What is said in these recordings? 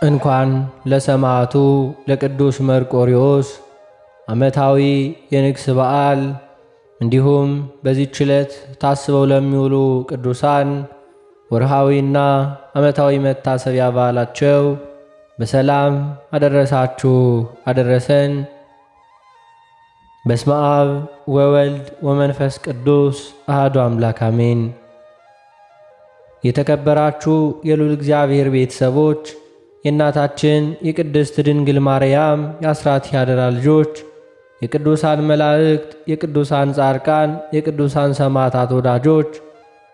እንኳን ለሰማዕቱ ለቅዱስ መርቆሬዎስ ዓመታዊ የንግስ በዓል እንዲሁም በዚህች ዕለት ታስበው ለሚውሉ ቅዱሳን ወርሃዊና ዓመታዊ መታሰቢያ በዓላቸው በሰላም አደረሳችሁ አደረሰን። በስመ አብ ወወልድ ወመንፈስ ቅዱስ አሐዱ አምላክ አሜን። የተከበራችሁ የልዑል እግዚአብሔር ቤተሰቦች፣ የእናታችን የቅድስት ድንግል ማርያም የአስራት ያደራ ልጆች፣ የቅዱሳን መላእክት፣ የቅዱሳን ጻድቃን፣ የቅዱሳን ሰማዕታት ወዳጆች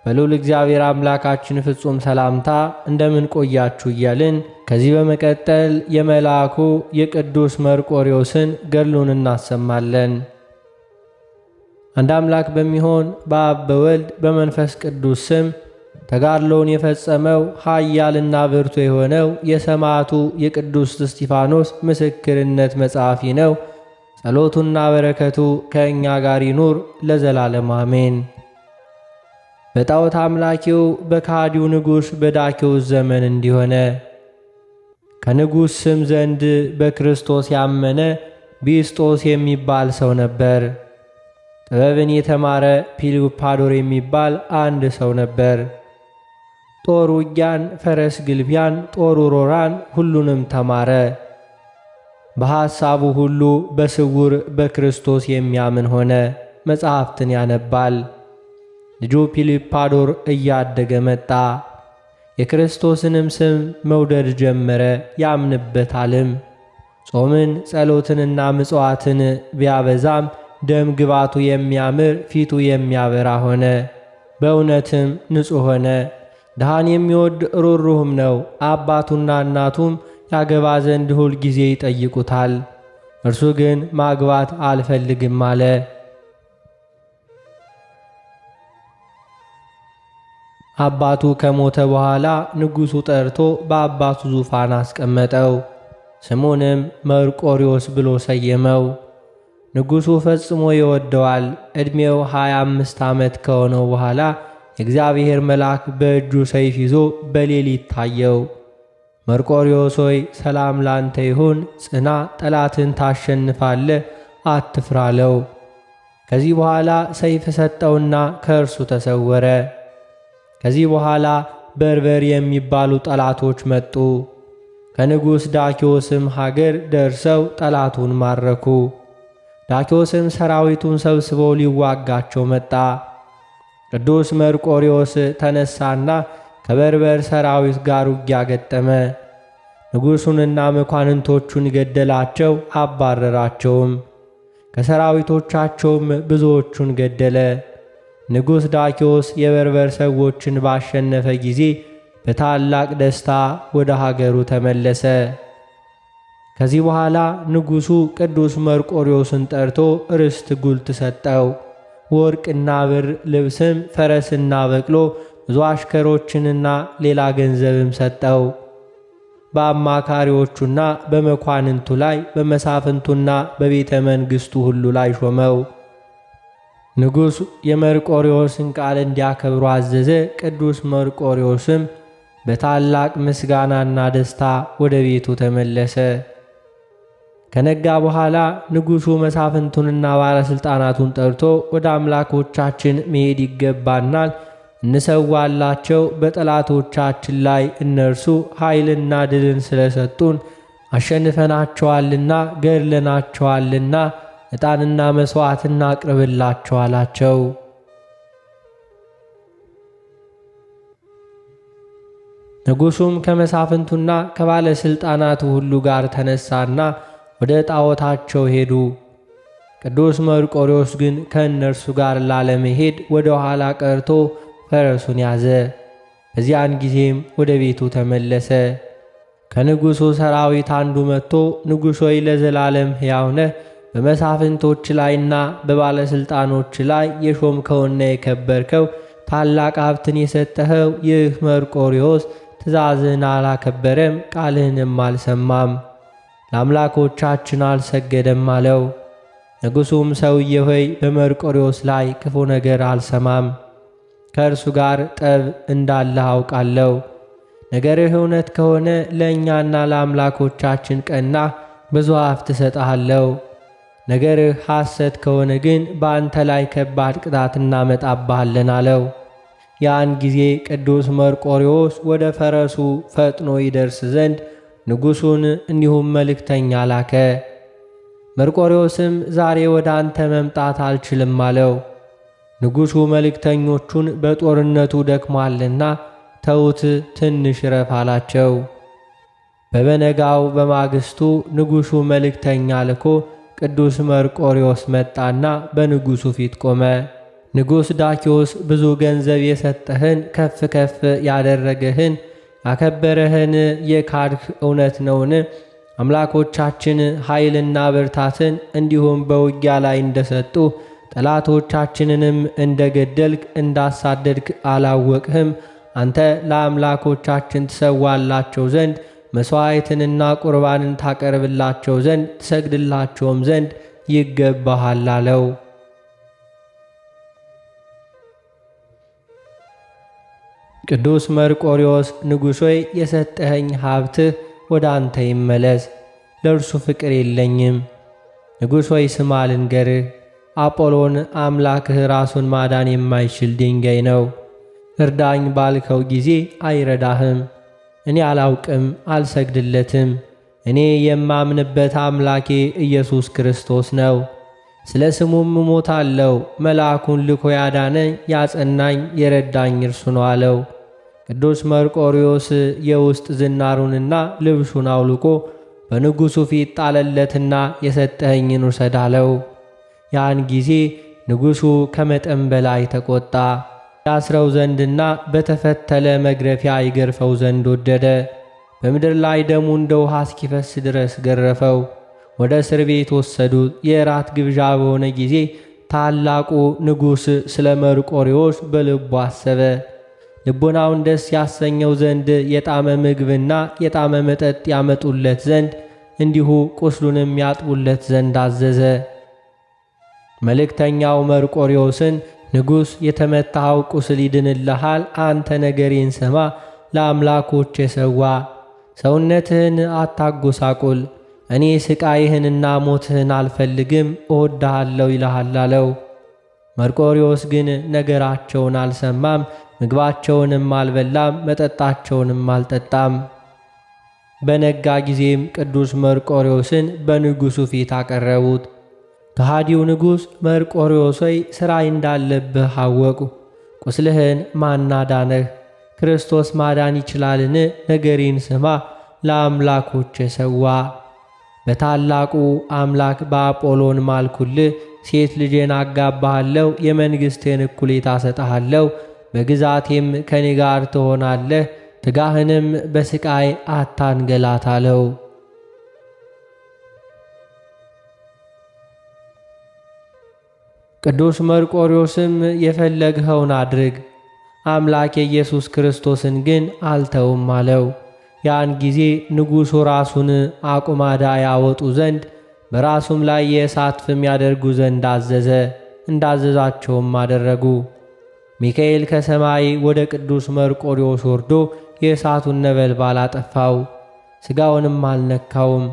በልዑል እግዚአብሔር አምላካችን ፍጹም ሰላምታ እንደምን ቆያችሁ እያልን ከዚህ በመቀጠል የመልአኩ የቅዱስ መርቆሬዎስን ገድሉን እናሰማለን። አንድ አምላክ በሚሆን በአብ በወልድ በመንፈስ ቅዱስ ስም ተጋድሎውን የፈጸመው ኃያልና ብርቱ የሆነው የሰማዕቱ የቅዱስ እስጢፋኖስ ምስክርነት መጽሐፊ ነው። ጸሎቱና በረከቱ ከእኛ ጋር ይኑር ለዘላለም አሜን። በጣዖት አምላኪው በካዲው ንጉሥ በዳኪዎስ ዘመን እንዲሆነ ከንጉሥ ስም ዘንድ በክርስቶስ ያመነ ቢስጦስ የሚባል ሰው ነበር። ጥበብን የተማረ ፒሉፓዶር የሚባል አንድ ሰው ነበር። ጦር ውጊያን፣ ፈረስ ግልቢያን፣ ጦር ውሮራን ሁሉንም ተማረ። በሐሳቡ ሁሉ በስውር በክርስቶስ የሚያምን ሆነ። መጻሕፍትን ያነባል። ልጁ ፒሉፓዶር እያደገ መጣ። የክርስቶስንም ስም መውደድ ጀመረ፣ ያምንበታልም። ጾምን ጸሎትንና ምጽዋትን ቢያበዛም ደም ግባቱ የሚያምር ፊቱ የሚያበራ ሆነ። በእውነትም ንጹሕ ሆነ። ድሃን የሚወድ ሩሩህም ነው። አባቱና እናቱም ያገባ ዘንድ ሁል ጊዜ ይጠይቁታል። እርሱ ግን ማግባት አልፈልግም አለ። አባቱ ከሞተ በኋላ ንጉሡ ጠርቶ በአባቱ ዙፋን አስቀመጠው። ስሙንም መርቆሬዎስ ብሎ ሰየመው። ንጉሡ ፈጽሞ ይወደዋል። ዕድሜው 25 ዓመት ከሆነው በኋላ የእግዚአብሔር መልአክ በእጁ ሰይፍ ይዞ በሌሊት ታየው። መርቆሬዎስ ሆይ ሰላም ላንተ ይሁን፣ ጽና፣ ጠላትን ታሸንፋለህ፣ አትፍራ አለው። ከዚህ በኋላ ሰይፍ ሰጠውና ከእርሱ ተሰወረ። ከዚህ በኋላ በርበር የሚባሉ ጠላቶች መጡ። ከንጉሥ ዳኪዎስም ሀገር ደርሰው ጠላቱን ማረኩ። ዳኪዎስም ሰራዊቱን ሰብስበው ሊዋጋቸው መጣ። ቅዱስ መርቆሬዎስ ተነሳና ከበርበር ሰራዊት ጋር ውጊያ ገጠመ። ንጉሡንና መኳንንቶቹን ገደላቸው፣ አባረራቸውም። ከሰራዊቶቻቸውም ብዙዎቹን ገደለ። ንጉሥ ዳኪዎስ የበርበር ሰዎችን ባሸነፈ ጊዜ በታላቅ ደስታ ወደ ሀገሩ ተመለሰ። ከዚህ በኋላ ንጉሡ ቅዱስ መርቆሬዎስን ጠርቶ ርስት ጉልት ሰጠው። ወርቅና ብር፣ ልብስም፣ ፈረስና በቅሎ፣ ብዙ አሽከሮችንና ሌላ ገንዘብም ሰጠው። በአማካሪዎቹና በመኳንንቱ ላይ በመሳፍንቱና በቤተ መንግሥቱ ሁሉ ላይ ሾመው። ንጉሡ የመርቆሬዎስን ቃል እንዲያከብሩ አዘዘ። ቅዱስ መርቆሬዎስም በታላቅ ምስጋናና ደስታ ወደ ቤቱ ተመለሰ። ከነጋ በኋላ ንጉሡ መሳፍንቱንና ባለሥልጣናቱን ጠርቶ ወደ አምላኮቻችን መሄድ ይገባናል፣ እንሰዋላቸው። በጠላቶቻችን ላይ እነርሱ ኃይልና ድልን ስለሰጡን አሸንፈናቸዋልና ገድለናቸዋልና ዕጣንና መሥዋዕትና አቅርብላቸው አላቸው። ንጉሡም ከመሳፍንቱና ከባለሥልጣናቱ ሁሉ ጋር ተነሳና ወደ ጣዖታቸው ሄዱ። ቅዱስ መርቆሬዎስ ግን ከእነርሱ ጋር ላለመሄድ ወደ ኋላ ቀርቶ ፈረሱን ያዘ። በዚያን ጊዜም ወደ ቤቱ ተመለሰ። ከንጉሡ ሰራዊት አንዱ መጥቶ ንጉሥ ሆይ ለዘላለም ሕያው ነህ፣ በመሳፍንቶች ላይና በባለሥልጣኖች ላይ የሾምከውና የከበርከው ታላቅ ሀብትን የሰጠኸው ይህ መርቆሬዎስ ትእዛዝህን አላከበረም፣ ቃልህንም አልሰማም፣ ለአምላኮቻችን አልሰገደም አለው። ንጉሡም ሰውዬ ሆይ በመርቆሬዎስ ላይ ክፉ ነገር አልሰማም፣ ከእርሱ ጋር ጠብ እንዳለህ አውቃለሁ። ነገርህ እውነት ከሆነ ለእኛና ለአምላኮቻችን ቀና ብዙ ሀብት እሰጥሃለሁ። ነገርህ ሐሰት ከሆነ ግን በአንተ ላይ ከባድ ቅጣት እናመጣብሃለን አለው። ያን ጊዜ ቅዱስ መርቆሬዎስ ወደ ፈረሱ ፈጥኖ ይደርስ ዘንድ ንጉሡን እንዲሁም መልእክተኛ ላከ። መርቆሬዎስም ዛሬ ወደ አንተ መምጣት አልችልም አለው። ንጉሡ መልእክተኞቹን በጦርነቱ ደክሟልና ተዉት፣ ትንሽ ረፍ አላቸው። በበነጋው በማግስቱ ንጉሡ መልእክተኛ ልኮ ቅዱስ መርቆሬዎስ መጣና በንጉሡ ፊት ቆመ። ንጉሥ ዳኪዎስ ብዙ ገንዘብ የሰጠህን ከፍ ከፍ ያደረገህን ያከበረህን የካድህ እውነት ነውን? አምላኮቻችን ኃይልና ብርታትን እንዲሁም በውጊያ ላይ እንደሰጡ ጠላቶቻችንንም እንደገደልክ እንዳሳደድክ አላወቅህም? አንተ ለአምላኮቻችን ትሰዋላቸው ዘንድ መሥዋዕትንና ቁርባንን ታቀርብላቸው ዘንድ ትሰግድላቸውም ዘንድ ይገባሃል አለው። ቅዱስ መርቆሬዎስ ንጉሥ ሆይ የሰጠኸኝ ሀብትህ ወደ አንተ ይመለስ፣ ለእርሱ ፍቅር የለኝም። ንጉሥ ሆይ ስማ ልንገርህ፣ አጶሎን አምላክህ ራሱን ማዳን የማይችል ድንጋይ ነው። እርዳኝ ባልከው ጊዜ አይረዳህም። እኔ አላውቅም፣ አልሰግድለትም። እኔ የማምንበት አምላኬ ኢየሱስ ክርስቶስ ነው። ስለ ስሙም እሞታለሁ። መልአኩን ልኮ ያዳነኝ፣ ያጸናኝ፣ የረዳኝ እርሱ ነው አለው። ቅዱስ መርቆሬዎስ የውስጥ ዝናሩንና ልብሱን አውልቆ በንጉሡ ፊት ጣለለትና የሰጠኸኝን ውሰድ አለው። ያን ጊዜ ንጉሡ ከመጠን በላይ ተቆጣ። ያስረው ዘንድና በተፈተለ መግረፊያ ይገርፈው ዘንድ ወደደ። በምድር ላይ ደሙ እንደ ውሃ እስኪፈስ ድረስ ገረፈው። ወደ እስር ቤት ወሰዱት። የራት ግብዣ በሆነ ጊዜ ታላቁ ንጉሥ ስለ መርቆሬዎስ በልቡ አሰበ። ልቡናውን ደስ ያሰኘው ዘንድ የጣመ ምግብና የጣመ መጠጥ ያመጡለት ዘንድ እንዲሁ ቁስሉንም ያጥቡለት ዘንድ አዘዘ። መልእክተኛው መርቆሬዎስን ንጉሥ የተመታኸው ቁስል ይድንልሃል፣ አንተ ነገሬን ስማ፣ ለአምላኮች የሰዋ ሰውነትህን አታጎሳቁል፣ እኔ ስቃይህንና ሞትህን አልፈልግም፣ እወድሃለሁ ይልሃል አለው። መርቆሬዎስ ግን ነገራቸውን አልሰማም፣ ምግባቸውንም አልበላም፣ መጠጣቸውንም አልጠጣም። በነጋ ጊዜም ቅዱስ መርቆሬዎስን በንጉሡ ፊት አቀረቡት። ከሃዲው ንጉሥ መርቆሬዎስ ሆይ ሥራይ እንዳለብህ አወቁ። ቁስልህን ማን አዳነህ? ክርስቶስ ማዳን ይችላልን? ነገሬን ስማ፣ ለአምላኮች ሰዋ። በታላቁ አምላክ በአጶሎን ማልኩልህ። ሴት ልጄን አጋባሃለሁ፣ የመንግሥቴን እኩሌታ ሰጠሃለሁ፣ በግዛቴም ከኔ ጋር ትሆናለህ፣ ሥጋህንም በስቃይ አታንገላት አለው። ቅዱስ መርቆሬዎስም የፈለግኸውን አድርግ፣ አምላክ የኢየሱስ ክርስቶስን ግን አልተውም አለው። ያን ጊዜ ንጉሡ ራሱን አቁማዳ ያወጡ ዘንድ በራሱም ላይ የእሳት ፍም ያደርጉ ዘንድ አዘዘ። እንዳዘዛቸውም አደረጉ። ሚካኤል ከሰማይ ወደ ቅዱስ መርቆሬዎስ ወርዶ የእሳቱን ነበልባል አጠፋው፣ ሥጋውንም አልነካውም።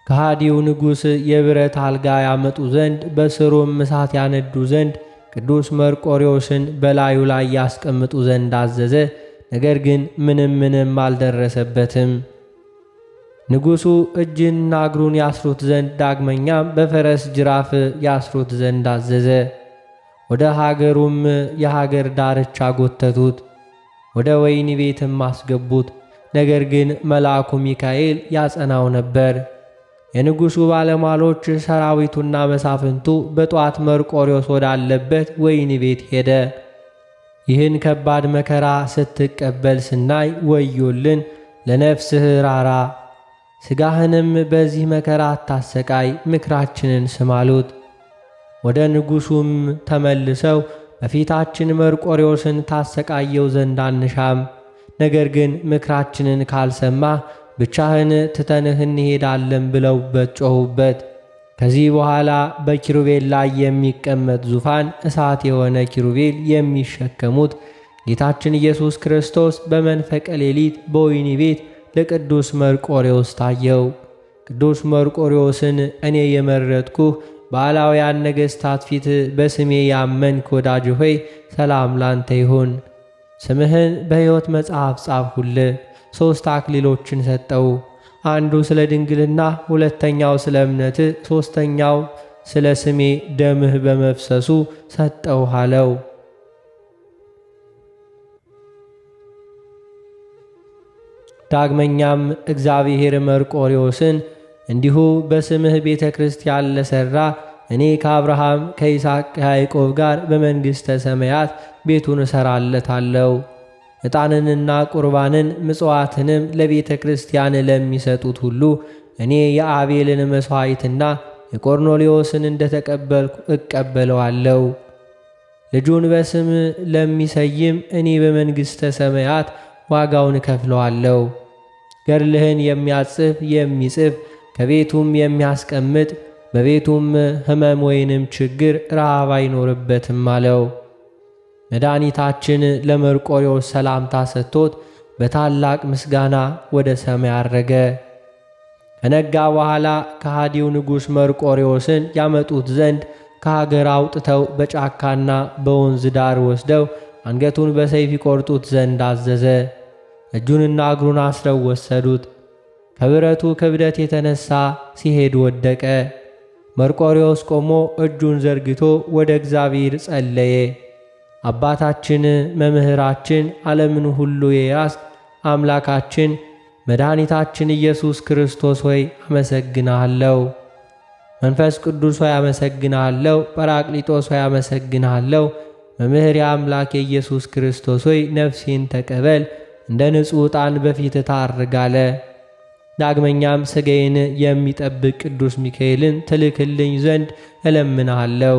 ከሃዲው ንጉሥ የብረት አልጋ ያመጡ ዘንድ በስሩም እሳት ያነዱ ዘንድ ቅዱስ መርቆሬዎስን በላዩ ላይ ያስቀምጡ ዘንድ አዘዘ። ነገር ግን ምንም አልደረሰበትም። ንጉሡ እጅና እግሩን ያስሩት ዘንድ ዳግመኛም በፈረስ ጅራፍ ያስሩት ዘንድ አዘዘ። ወደ ሀገሩም የሀገር ዳርቻ ጎተቱት፣ ወደ ወህኒ ቤትም አስገቡት። ነገር ግን መልአኩ ሚካኤል ያጸናው ነበር። የንጉሡ ባለሟሎች ሰራዊቱና መሳፍንቱ በጧት መርቆሬዎስ ወዳለበት ወህኒ ቤት ሄደ። ይህን ከባድ መከራ ስትቀበል ስናይ ወዮልን፣ ለነፍስህ ራራ፣ ሥጋህንም በዚህ መከራ አታሰቃይ፣ ምክራችንን ስም አሉት። ወደ ንጉሡም ተመልሰው በፊታችን መርቆሬዎስን ታሰቃየው ዘንድ አንሻም፣ ነገር ግን ምክራችንን ካልሰማህ ብቻህን ትተንህ እንሄዳለን ብለውበት ጮኹበት። ከዚህ በኋላ በኪሩቤል ላይ የሚቀመጥ ዙፋን እሳት የሆነ ኪሩቤል የሚሸከሙት ጌታችን ኢየሱስ ክርስቶስ በመንፈቀ ሌሊት በወህኒ ቤት ለቅዱስ መርቆሬዎስ ታየው። ቅዱስ መርቆሬዎስን እኔ የመረጥኩህ በአላውያን ነገሥታት ፊት በስሜ ያመንክ ወዳጅ ሆይ ሰላም ላንተ ይሁን። ስምህን በሕይወት መጽሐፍ ጻፍሁልህ። 3 አክሊሎችን ሰጠው። አንዱ ስለ ድንግልና፣ ሁለተኛው ስለ እምነትህ፣ ሦስተኛው ስለ ስሜ ደምህ በመፍሰሱ ሰጠውህ አለው። ዳግመኛም እግዚአብሔር መርቆሬዎስን እንዲሁ በስምህ ቤተ ክርስቲያን ለሠራ እኔ ከአብርሃም ከይስሐቅ ከያዕቆብ ጋር በመንግሥተ ሰማያት ቤቱን እሠራለታለሁ። ዕጣንንና ቁርባንን ምጽዋትንም ለቤተ ክርስቲያን ለሚሰጡት ሁሉ እኔ የአቤልን መሥዋዕትና የቆርኔሌዎስን እንደ ተቀበልኩ እቀበለዋለሁ። ልጁን በስም ለሚሰይም እኔ በመንግሥተ ሰማያት ዋጋውን እከፍለዋለሁ። ገድልህን የሚጽፍ ከቤቱም የሚያስቀምጥ በቤቱም ሕመም ወይንም ችግር ረሃብ አይኖርበትም አለው። መድኃኒታችን ለመርቆሬዎስ ሰላምታ ሰጥቶት በታላቅ ምስጋና ወደ ሰማይ አረገ። ከነጋ በኋላ ከሃዲው ንጉሥ መርቆሬዎስን ያመጡት ዘንድ ከሀገር አውጥተው በጫካና በወንዝ ዳር ወስደው አንገቱን በሰይፍ ይቆርጡት ዘንድ አዘዘ። እጁንና እግሩን አስረው ወሰዱት። ከብረቱ ክብደት የተነሳ ሲሄድ ወደቀ። መርቆሬዎስ ቆሞ እጁን ዘርግቶ ወደ እግዚአብሔር ጸለየ። አባታችን መምህራችን፣ ዓለምን ሁሉ የያዝክ አምላካችን መድኃኒታችን ኢየሱስ ክርስቶስ ሆይ አመሰግንሃለሁ። መንፈስ ቅዱስ ሆይ አመሰግንሃለሁ። ጰራቅሊጦስ ሆይ አመሰግንሃለሁ። መምህር አምላክ ኢየሱስ ክርስቶስ ሆይ ነፍሴን ተቀበል፣ እንደ ንጹሕ ዕጣን በፊት ታርጋለ። ዳግመኛም ሥጋዬን የሚጠብቅ ቅዱስ ሚካኤልን ትልክልኝ ዘንድ እለምንሃለሁ።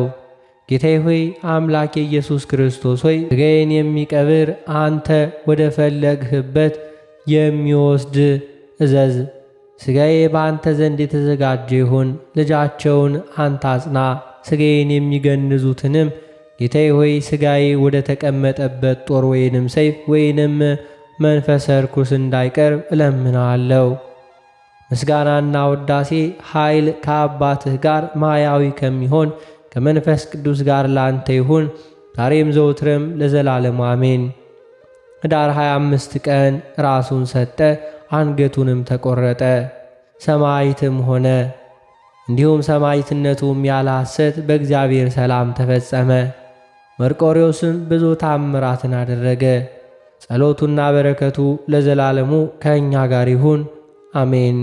ጌታዬ ሆይ አምላክ ኢየሱስ ክርስቶስ ሆይ ሥጋዬን የሚቀብር አንተ ወደ ፈለግህበት የሚወስድ እዘዝ። ሥጋዬ በአንተ ዘንድ የተዘጋጀ ይሁን። ልጃቸውን አንተ አጽና። ሥጋዬን የሚገንዙትንም ጌታዬ ሆይ ሥጋዬ ወደ ተቀመጠበት ጦር ወይንም ሰይፍ ወይንም መንፈሰ ርኩስ እንዳይቀርብ እለምናለሁ። ምስጋናና ውዳሴ ኃይል ከአባትህ ጋር ማያዊ ከሚሆን ከመንፈስ ቅዱስ ጋር ላንተ ይሁን ዛሬም ዘውትርም ለዘላለሙ አሜን። ኅዳር 25 ቀን ራሱን ሰጠ፣ አንገቱንም ተቆረጠ፣ ሰማዕትም ሆነ። እንዲሁም ሰማዕትነቱም ያለ ሐሰት በእግዚአብሔር ሰላም ተፈጸመ። መርቆሬዎስም ብዙ ታምራትን አደረገ። ጸሎቱና በረከቱ ለዘላለሙ ከእኛ ጋር ይሁን አሜን።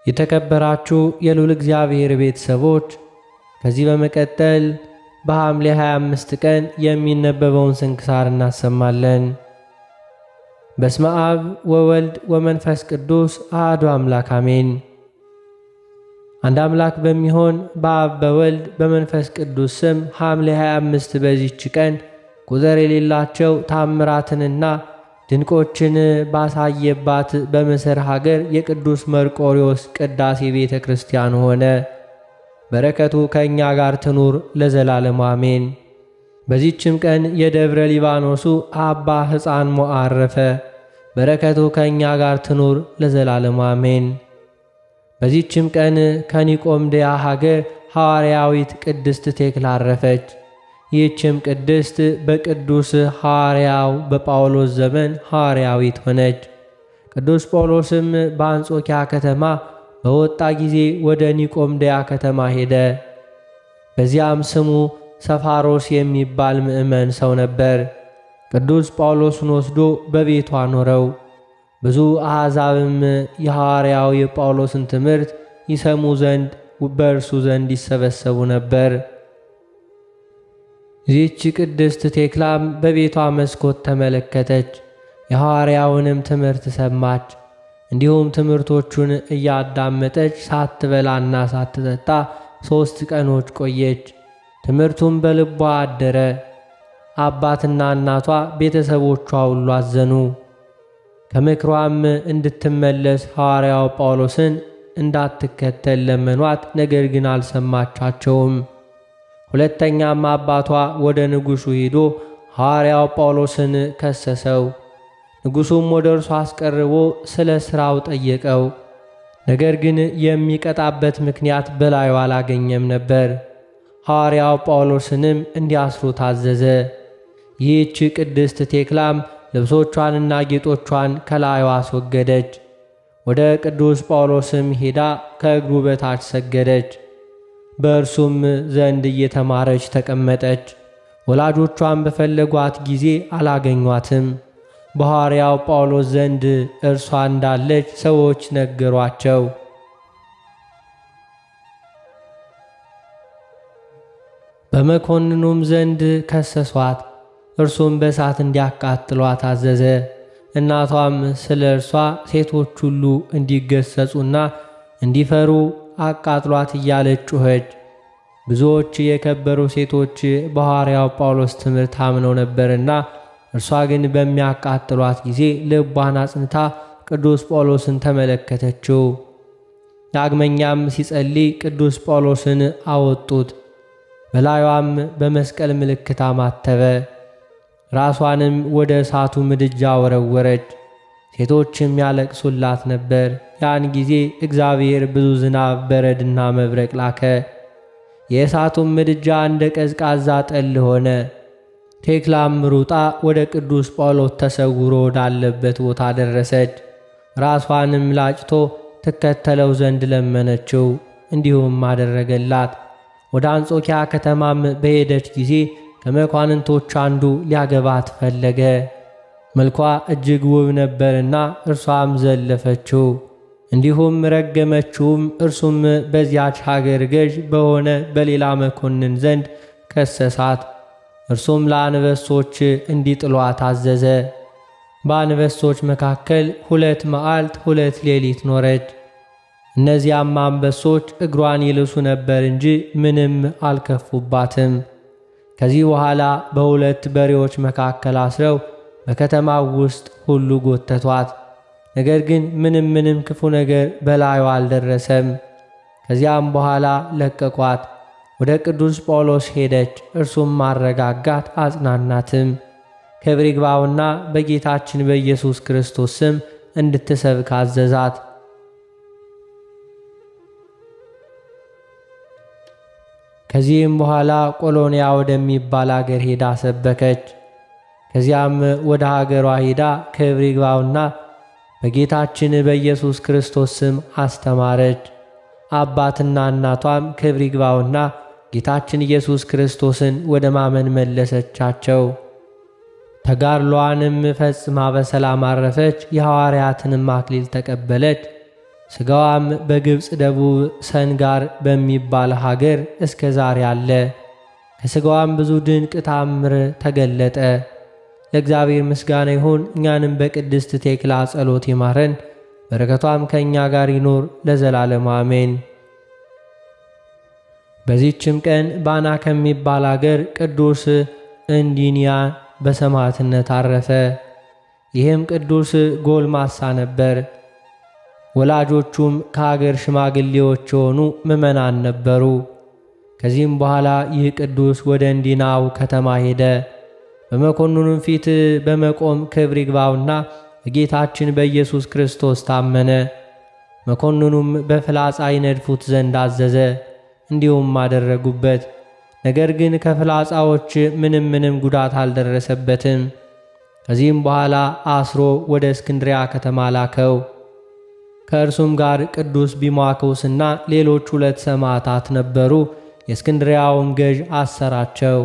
የተከበራችሁ የልዑል እግዚአብሔር ቤተሰቦች ከዚህ በመቀጠል በሐምሌ 25 ቀን የሚነበበውን ስንክሳር እናሰማለን። በስመ አብ ወወልድ ወመንፈስ ቅዱስ አሐዱ አምላክ አሜን። አንድ አምላክ በሚሆን በአብ በወልድ በመንፈስ ቅዱስ ስም ሐምሌ 25 በዚህች ቀን ቁጥር የሌላቸው ታምራትንና ድንቆችን ባሳየባት በምስር ሀገር የቅዱስ መርቆሬዎስ ቅዳሴ ቤተ ክርስቲያን ሆነ። በረከቱ ከእኛ ጋር ትኑር ለዘላለሙ አሜን። በዚህችም ቀን የደብረ ሊባኖሱ አባ ሕፃን ሞዓ አረፈ። በረከቱ ከእኛ ጋር ትኑር ለዘላለሙ አሜን። በዚህችም ቀን ከኒቆምድያ ሀገር ሐዋርያዊት ቅድስት ቴክላ አረፈች። ይህችም ቅድስት በቅዱስ ሐዋርያው በጳውሎስ ዘመን ሐዋርያዊት ሆነች። ቅዱስ ጳውሎስም በአንጾኪያ ከተማ በወጣ ጊዜ ወደ ኒቆምድያ ከተማ ሄደ። በዚያም ስሙ ሰፋሮስ የሚባል ምእመን ሰው ነበር። ቅዱስ ጳውሎስን ወስዶ በቤቱ አኖረው። ብዙ አሕዛብም የሐዋርያው የጳውሎስን ትምህርት ይሰሙ ዘንድ በእርሱ ዘንድ ይሰበሰቡ ነበር። ይህች ቅድስት ቴክላም በቤቷ መስኮት ተመለከተች፣ የሐዋርያውንም ትምህርት ሰማች። እንዲሁም ትምህርቶቹን እያዳመጠች ሳትበላና ሳትጠጣ 3 ቀኖች ቆየች። ትምህርቱም በልቧ አደረ። አባትና እናቷ ቤተሰቦቿ ሁሉ አዘኑ። ከምክሯም እንድትመለስ ሐዋርያው ጳውሎስን እንዳትከተል ለመኗት፣ ነገር ግን አልሰማቻቸውም። ሁለተኛም አባቷ ወደ ንጉሡ ሄዶ ሐዋርያው ጳውሎስን ከሰሰው። ንጉሡም ወደ እርሱ አስቀርቦ ስለ ሥራው ጠየቀው። ነገር ግን የሚቀጣበት ምክንያት በላዩ አላገኘም ነበር። ሐዋርያው ጳውሎስንም እንዲያስሩ ታዘዘ። ይህች ቅድስት ቴክላም ልብሶቿንና ጌጦቿን ከላዩ አስወገደች። ወደ ቅዱስ ጳውሎስም ሄዳ ከእግሩ በታች ሰገደች። በእርሱም ዘንድ እየተማረች ተቀመጠች። ወላጆቿን በፈለጓት ጊዜ አላገኟትም። በሐዋርያው ጳውሎስ ዘንድ እርሷ እንዳለች ሰዎች ነገሯቸው። በመኮንኑም ዘንድ ከሰሷት። እርሱም በእሳት እንዲያቃጥሏት አዘዘ። እናቷም ስለ እርሷ ሴቶች ሁሉ እንዲገሰጹና እንዲፈሩ አቃጥሏት እያለች ጮኸች። ብዙዎች የከበሩ ሴቶች በሐዋርያው ጳውሎስ ትምህርት አምነው ነበርና፣ እርሷ ግን በሚያቃጥሏት ጊዜ ልቧን አጽንታ ቅዱስ ጳውሎስን ተመለከተችው። ዳግመኛም ሲጸልይ ቅዱስ ጳውሎስን አወጡት። በላዩም በመስቀል ምልክት አማተበ። ራሷንም ወደ እሳቱ ምድጃ ወረወረች። ሴቶችም ያለቅሱላት ነበር። ያን ጊዜ እግዚአብሔር ብዙ ዝናብ፣ በረድና መብረቅ ላከ። የእሳቱም ምድጃ እንደ ቀዝቃዛ ጠል ሆነ። ቴክላም ሩጣ ወደ ቅዱስ ጳውሎስ ተሰውሮ ወዳለበት ቦታ ደረሰች። ራሷንም ላጭቶ ትከተለው ዘንድ ለመነችው። እንዲሁም አደረገላት። ወደ አንጾኪያ ከተማም በሄደች ጊዜ ከመኳንንቶች አንዱ ሊያገባት ፈለገ። መልኳ እጅግ ውብ ነበርና እርሷም ዘለፈችው፣ እንዲሁም ረገመችውም። እርሱም በዚያች ሀገር ገዥ በሆነ በሌላ መኮንን ዘንድ ከሰሳት። እርሱም ለአንበሶች እንዲጥሏት አዘዘ። በአንበሶች መካከል 2 መዓልት 2 ሌሊት ኖረች። እነዚያም አንበሶች እግሯን ይልሱ ነበር እንጂ ምንም አልከፉባትም። ከዚህ በኋላ በ2 በሬዎች መካከል አስረው በከተማው ውስጥ ሁሉ ጎተቷት። ነገር ግን ምንም ክፉ ነገር በላዩ አልደረሰም። ከዚያም በኋላ ለቀቋት። ወደ ቅዱስ ጳውሎስ ሄደች። እርሱም ማረጋጋት አጽናናትም። ክብር ይግባውና በጌታችን በኢየሱስ ክርስቶስ ስም እንድትሰብክ አዘዛት። ከዚህም በኋላ ቆሎንያ ወደሚባል አገር ሄዳ ሰበከች። ከዚያም ወደ ሀገሯ ሄዳ ክብር ይግባውና በጌታችን በኢየሱስ ክርስቶስ ስም አስተማረች። አባትና እናቷም ክብር ይግባውና ጌታችን ኢየሱስ ክርስቶስን ወደ ማመን መለሰቻቸው። ተጋድሎዋንም ፈጽማ በሰላም አረፈች። የሐዋርያትንም አክሊል ተቀበለች። ሥጋዋም በግብፅ ደቡብ ሰንጋር በሚባል ሀገር እስከ ዛሬ አለ። ከሥጋዋም ብዙ ድንቅ ታምር ተገለጠ። ለእግዚአብሔር ምስጋና ይሁን። እኛንም በቅድስት ቴክላ ጸሎት ይማረን፣ በረከቷም ከእኛ ጋር ይኖር ለዘላለሙ አሜን። በዚህችም ቀን ባና ከሚባል አገር ቅዱስ እንዲንያ በሰማዕትነት አረፈ። ይህም ቅዱስ ጎልማሳ ነበር። ወላጆቹም ከአገር ሽማግሌዎች የሆኑ ምዕመናን ነበሩ። ከዚህም በኋላ ይህ ቅዱስ ወደ እንዲናው ከተማ ሄደ። በመኮንኑም ፊት በመቆም ክብር ይግባውና በጌታችን በኢየሱስ ክርስቶስ ታመነ። መኮንኑም በፍላጻ ይነድፉት ዘንድ አዘዘ። እንዲሁም አደረጉበት። ነገር ግን ከፍላጻዎች ምንም ጉዳት አልደረሰበትም። ከዚህም በኋላ አስሮ ወደ እስክንድሪያ ከተማ ላከው። ከእርሱም ጋር ቅዱስ ቢሟክውስና ሌሎች 2 ሰማዕታት ነበሩ። የእስክንድሪያውን ገዥ አሰራቸው።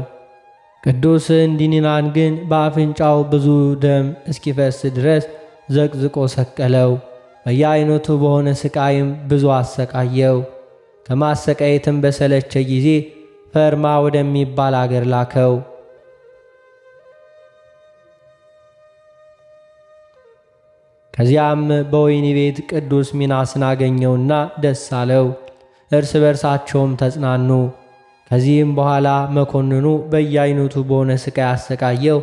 ቅዱስ እንዲናን ግን በአፍንጫው ብዙ ደም እስኪፈስ ድረስ ዘቅዝቆ ሰቀለው። በየአይነቱ በሆነ ስቃይም ብዙ አሰቃየው። ከማሰቃየትም በሰለቸ ጊዜ ፈርማ ወደሚባል አገር ላከው። ከዚያም በወይኒ ቤት ቅዱስ ሚናስን አገኘውና ደስ አለው። እርስ በርሳቸውም ተጽናኑ። ከዚህም በኋላ መኮንኑ በየአይነቱ በሆነ ስቃይ አሰቃየው።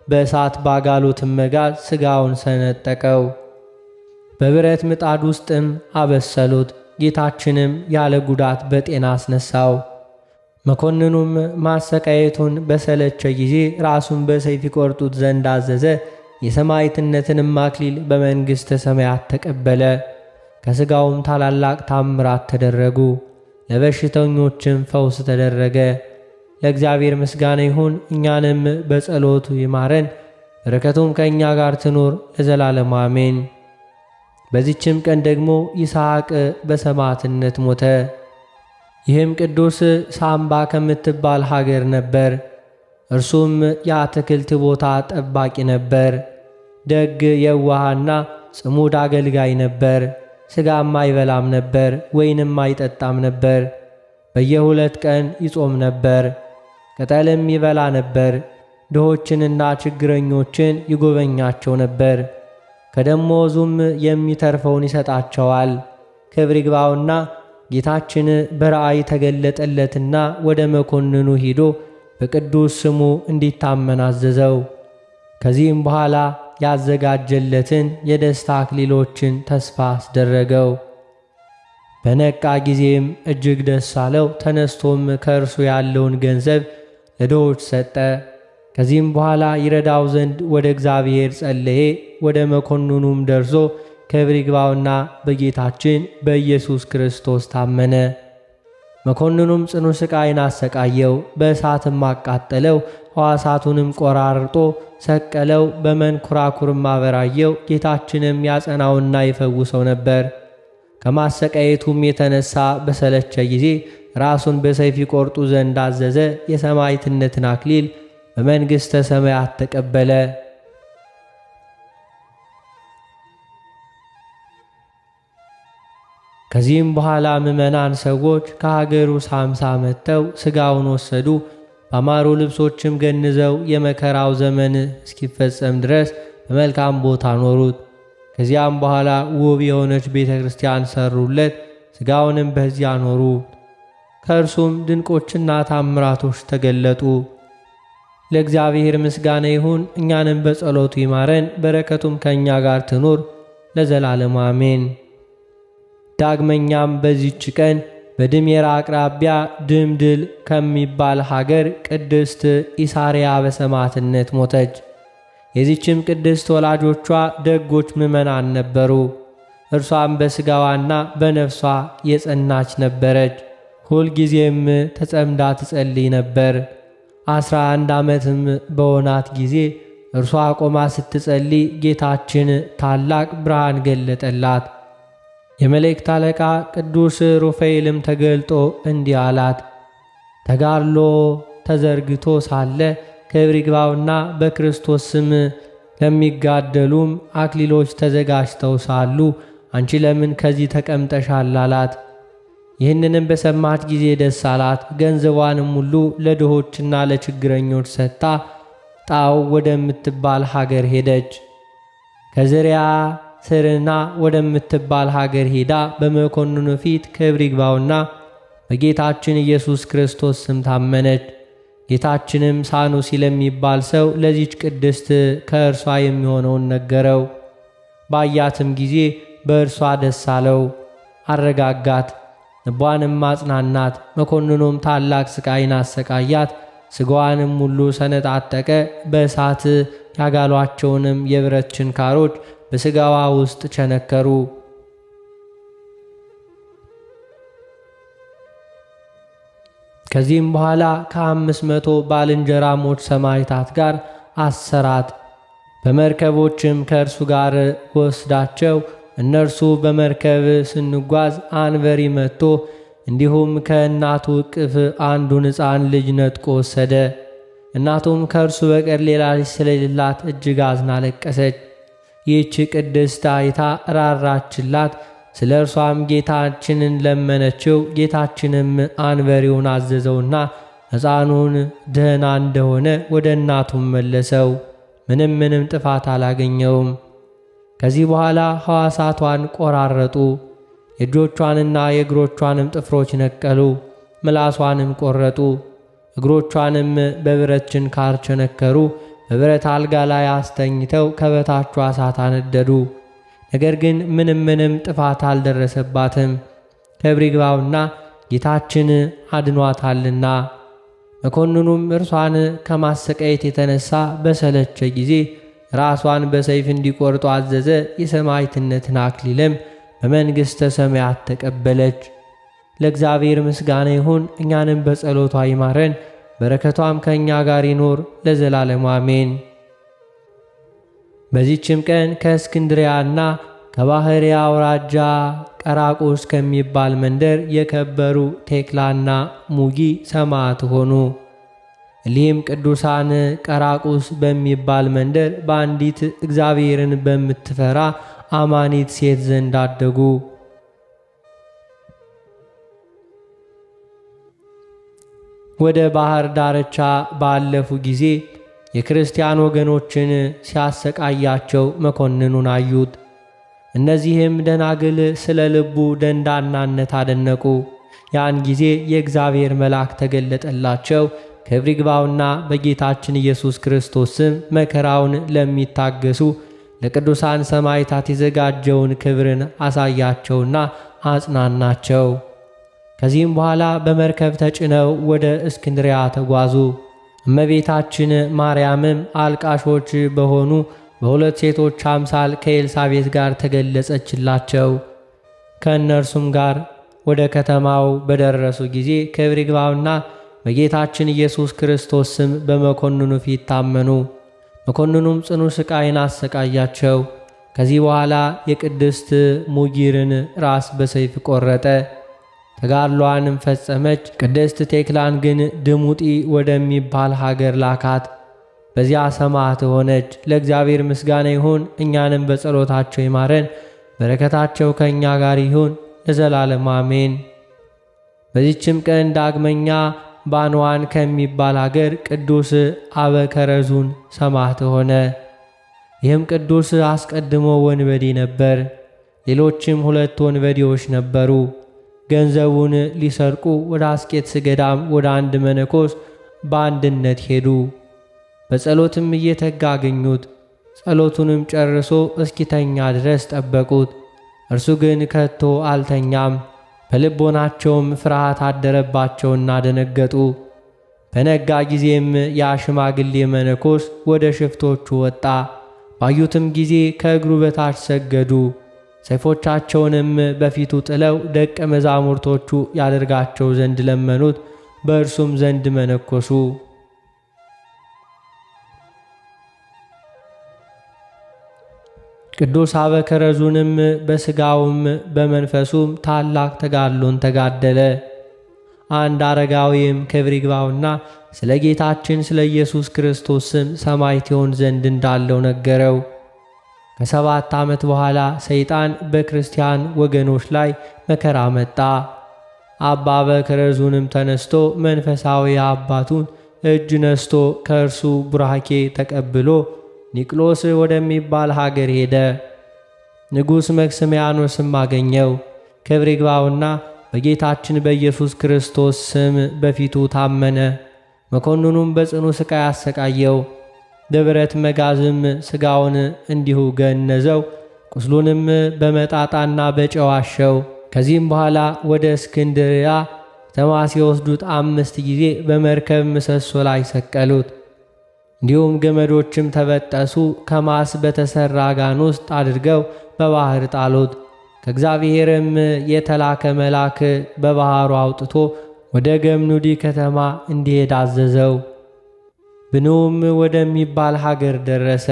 በእሳት ባጋሉትም መጋዝ ሥጋውን ሰነጠቀው። በብረት ምጣድ ውስጥም አበሰሉት። ጌታችንም ያለ ጉዳት በጤና አስነሳው። መኮንኑም ማሰቃየቱን በሰለቸ ጊዜ ራሱን በሰይፍ ይቆርጡት ዘንድ አዘዘ። የሰማዕትነትንም አክሊል በመንግሥተ ሰማያት ተቀበለ። ከሥጋውም ታላላቅ ታምራት ተደረጉ። ለበሽተኞችም ፈውስ ተደረገ። ለእግዚአብሔር ምስጋና ይሁን። እኛንም በጸሎቱ ይማረን፣ በረከቱም ከእኛ ጋር ትኑር ለዘላለሙ አሜን። በዚችም ቀን ደግሞ ይስሐቅ በሰማዕትነት ሞተ። ይህም ቅዱስ ሳምባ ከምትባል ሀገር ነበር። እርሱም የአትክልት ቦታ ጠባቂ ነበር። ደግ የዋሃና ጽሙድ አገልጋይ ነበር። ሥጋም አይበላም ነበር፣ ወይንም አይጠጣም ነበር። በየ2 ቀን ይጾም ነበር። ቅጠልም ይበላ ነበር። ድሆችንና ችግረኞችን ይጎበኛቸው ነበር። ከደሞዙም የሚተርፈውን ይሰጣቸዋል። ክብር ይግባውና ጌታችን በራእይ ተገለጠለትና ወደ መኮንኑ ሂዶ በቅዱስ ስሙ እንዲታመን አዘዘው። ከዚህም በኋላ ያዘጋጀለትን የደስታ አክሊሎችን ተስፋ አስደረገው። በነቃ ጊዜም እጅግ ደስ አለው። ተነስቶም ከእርሱ ያለውን ገንዘብ ለድሆች ሰጠ። ከዚህም በኋላ ይረዳው ዘንድ ወደ እግዚአብሔር ጸለየ። ወደ መኮንኑም ደርሶ ክብር ይግባውና በጌታችን በኢየሱስ ክርስቶስ ታመነ። መኮንኑም ጽኑ ሥቃይን አሰቃየው፣ በእሳትም አቃጠለው፣ ሕዋሳቱንም ቆራርጦ ሰቀለው፣ በመንኮራኩርም አበራየው። ጌታችንም ያጸናውና ይፈውሰው ነበር። ከማሰቃየቱም የተነሳ በሰለቸ ጊዜ ራሱን በሰይፍ ይቆርጡ ዘንድ አዘዘ። የሰማዕትነትን አክሊል በመንግሥተ ሰማያት ተቀበለ። ከዚህም በኋላ ምዕመናን ሰዎች ከሀገሩ ሳምሳ መጥተው ሥጋውን ወሰዱ። ባማሩ ልብሶችም ገንዘው የመከራው ዘመን እስኪፈጸም ድረስ በመልካም ቦታ ኖሩት። ከዚያም በኋላ ውብ የሆነች ቤተ ክርስቲያን ሰሩለት። ሥጋውንም በዚያ ኖሩ። ከእርሱም ድንቆችና ታምራቶች ተገለጡ። ለእግዚአብሔር ምስጋና ይሁን። እኛንም በጸሎቱ ይማረን፣ በረከቱም ከእኛ ጋር ትኑር ለዘላለሙ አሜን። ዳግመኛም በዚች ቀን በድሜራ አቅራቢያ ድምድል ከሚባል ሀገር ቅድስት ኢሳርያ በሰማዕትነት ሞተች። የዚችም ቅድስት ወላጆቿ ደጎች ምዕመናን ነበሩ። እርሷም በሥጋዋና በነፍሷ የጸናች ነበረች። ሁልጊዜም ተጸምዳ ትጸልይ ነበር። 11 ዓመትም በሆናት ጊዜ እርሷ ቆማ ስትጸልይ ጌታችን ታላቅ ብርሃን ገለጠላት። የመላእክት አለቃ ቅዱስ ሩፋኤልም ተገልጦ እንዲህ አላት። ተጋድሎ ተዘርግቶ ሳለ ክብር ይግባውና በክርስቶስ ስም ለሚጋደሉም አክሊሎች ተዘጋጅተው ሳሉ አንቺ ለምን ከዚህ ተቀምጠሻል? አላት። ይህንንም በሰማች ጊዜ ደስ አላት። ገንዘቧንም ሁሉ ለድሆችና ለችግረኞች ሰጥታ ጣው ወደምትባል ሀገር ሄደች። ከዝርያ ስርና ወደምትባል ሀገር ሄዳ በመኮንኑ ፊት ክብር ይግባውና በጌታችን ኢየሱስ ክርስቶስ ስም ታመነች። ጌታችንም ሳኑሲ ለሚባል ሰው ለዚች ቅድስት ከእርሷ የሚሆነውን ነገረው። ባያትም ጊዜ በእርሷ ደስ አለው፣ አረጋጋት፣ ልቧንም ማጽናናት። መኮንኑም ታላቅ ሥቃይን አሰቃያት። ሥጋዋንም ሁሉ ሰነጣጠቀ። በእሳት ያጋሏቸውንም የብረት ችንካሮች በሥጋዋ ውስጥ ቸነከሩ። ከዚህም በኋላ ከ500 ባልንጀራሞች ሰማዕታት ጋር አሰራት። በመርከቦችም ከእርሱ ጋር ወስዳቸው። እነርሱ በመርከብ ስንጓዝ አንበሪ መጥቶ እንዲሁም ከእናቱ እቅፍ አንዱን ሕፃን ልጅ ነጥቆ ወሰደ። እናቱም ከእርሱ በቀር ሌላ ልጅ ስለሌላት እጅግ አዝና ለቀሰች። ይህች ቅድስት አይታ ራራችላት። ስለ እርሷም ጌታችንን ለመነችው። ጌታችንም አንበሪውን አዘዘውና ሕፃኑን ደህና እንደሆነ ወደ እናቱም መለሰው። ምንም ጥፋት አላገኘውም። ከዚህ በኋላ ሕዋሳቷን ቆራረጡ። የእጆቿንና የእግሮቿንም ጥፍሮች ነቀሉ። ምላሷንም ቆረጡ። እግሮቿንም በብረት ችንካር ቸነከሩ። በብረት አልጋ ላይ አስተኝተው ከበታቿ እሳት አነደዱ። ነገር ግን ምንም ጥፋት አልደረሰባትም። ክብር ይግባውና ጌታችን አድኗታልና። መኮንኑም እርሷን ከማሰቃየት የተነሳ በሰለቸ ጊዜ ራሷን በሰይፍ እንዲቆርጡ አዘዘ። የሰማዕትነትን አክሊልም በመንግሥተ ሰማያት ተቀበለች። ለእግዚአብሔር ምስጋና ይሁን፣ እኛንም በጸሎቷ ይማረን፣ በረከቷም ከእኛ ጋር ይኖር ለዘላለሙ አሜን። በዚህችም ቀን ከእስክንድሪያና ከባሕርያ አውራጃ ቀራቆስ ከሚባል መንደር የከበሩ ቴክላና ሙጊ ሰማዕት ሆኑ። እሊህም ቅዱሳን ቀራቆስ በሚባል መንደር በአንዲት እግዚአብሔርን በምትፈራ አማኒት ሴት ዘንድ አደጉ። ወደ ባህር ዳርቻ ባለፉ ጊዜ የክርስቲያን ወገኖችን ሲያሰቃያቸው መኮንኑን አዩት። እነዚህም ደናግል ስለ ልቡ ደንዳናነት አደነቁ። ያን ጊዜ የእግዚአብሔር መልአክ ተገለጠላቸው። ክብር ይግባውና በጌታችን ኢየሱስ ክርስቶስ ስም መከራውን ለሚታገሱ ለቅዱሳን ሰማዕታት የዘጋጀውን ክብርን አሳያቸውና አጽናናቸው። ከዚህም በኋላ በመርከብ ተጭነው ወደ እስክንድሪያ ተጓዙ። እመቤታችን ማርያምም አልቃሾች በሆኑ በሁለት ሴቶች አምሳል ከኤልሳቤት ጋር ተገለጸችላቸው። ከእነርሱም ጋር ወደ ከተማው በደረሱ ጊዜ ክብር ይግባውና በጌታችን ኢየሱስ ክርስቶስ ስም በመኮንኑ ፊት ታመኑ። መኮንኑም ጽኑ ሥቃይን አሰቃያቸው። ከዚህ በኋላ የቅድስት ሙጊርን ራስ በሰይፍ ቆረጠ። ተጋድሏንም ፈጸመች። ቅድስት ቴክላን ግን ድሙጢ ወደሚባል ሀገር ላካት። በዚያ ሰማዕት ሆነች። ለእግዚአብሔር ምስጋና ይሁን፣ እኛንም በጸሎታቸው ይማረን፣ በረከታቸው ከእኛ ጋር ይሁን ለዘላለም አሜን። በዚችም ቀን ዳግመኛ ባንዋን ከሚባል አገር ቅዱስ አበከረዙን ሰማዕት ሆነ። ይህም ቅዱስ አስቀድሞ ወንበዴ ነበር። ሌሎችም ሁለት ወንበዴዎች ነበሩ። ገንዘቡን ሊሰርቁ ወደ አስቄጥስ ገዳም ወደ አንድ መነኮስ በአንድነት ሄዱ። በጸሎትም እየተጋ አገኙት። ጸሎቱንም ጨርሶ እስኪተኛ ድረስ ጠበቁት። እርሱ ግን ከቶ አልተኛም። በልቦናቸውም ፍርሃት አደረባቸውና ደነገጡ። በነጋ ጊዜም ያ ሽማግሌ መነኮስ ወደ ሽፍቶቹ ወጣ። ባዩትም ጊዜ ከእግሩ በታች ሰገዱ። ሰይፎቻቸውንም በፊቱ ጥለው ደቀ መዛሙርቶቹ ያደርጋቸው ዘንድ ለመኑት። በእርሱም ዘንድ መነኮሱ። ቅዱስ አበከረዙንም በሥጋውም በመንፈሱም ታላቅ ተጋድሎን ተጋደለ። አንድ አረጋዊም ክብር ይግባውና ስለ ጌታችን ስለ ኢየሱስ ክርስቶስ ስም ሰማዕት ይሆን ዘንድ እንዳለው ነገረው። ከ7 ዓመት በኋላ ሰይጣን በክርስቲያን ወገኖች ላይ መከራ መጣ። አባ አበከረዙንም ተነስቶ መንፈሳዊ አባቱን እጅ ነስቶ ከእርሱ ቡራኬ ተቀብሎ ኒቅሎስ ወደሚባል ሀገር ሄደ። ንጉሥ መክስምያኖስም አገኘው። ክብር ይግባውና በጌታችን በኢየሱስ ክርስቶስ ስም በፊቱ ታመነ። መኮንኑም በጽኑ ሥቃይ አሰቃየው። በብረት መጋዝም ሥጋውን እንዲሁ ገነዘው። ቁስሉንም በመጣጣና በጨው አሸው። ከዚህም በኋላ ወደ እስክንድርያ ከተማ ሲወስዱት 5 ጊዜ በመርከብ ምሰሶ ላይ ሰቀሉት። እንዲሁም ገመዶችም ተበጠሱ። ከማስ በተሰራ ጋን ውስጥ አድርገው በባህር ጣሉት። ከእግዚአብሔርም የተላከ መልአክ በባህሩ አውጥቶ ወደ ገምኑዲ ከተማ እንዲሄድ አዘዘው። ብንውም ወደሚባል ሀገር ደረሰ።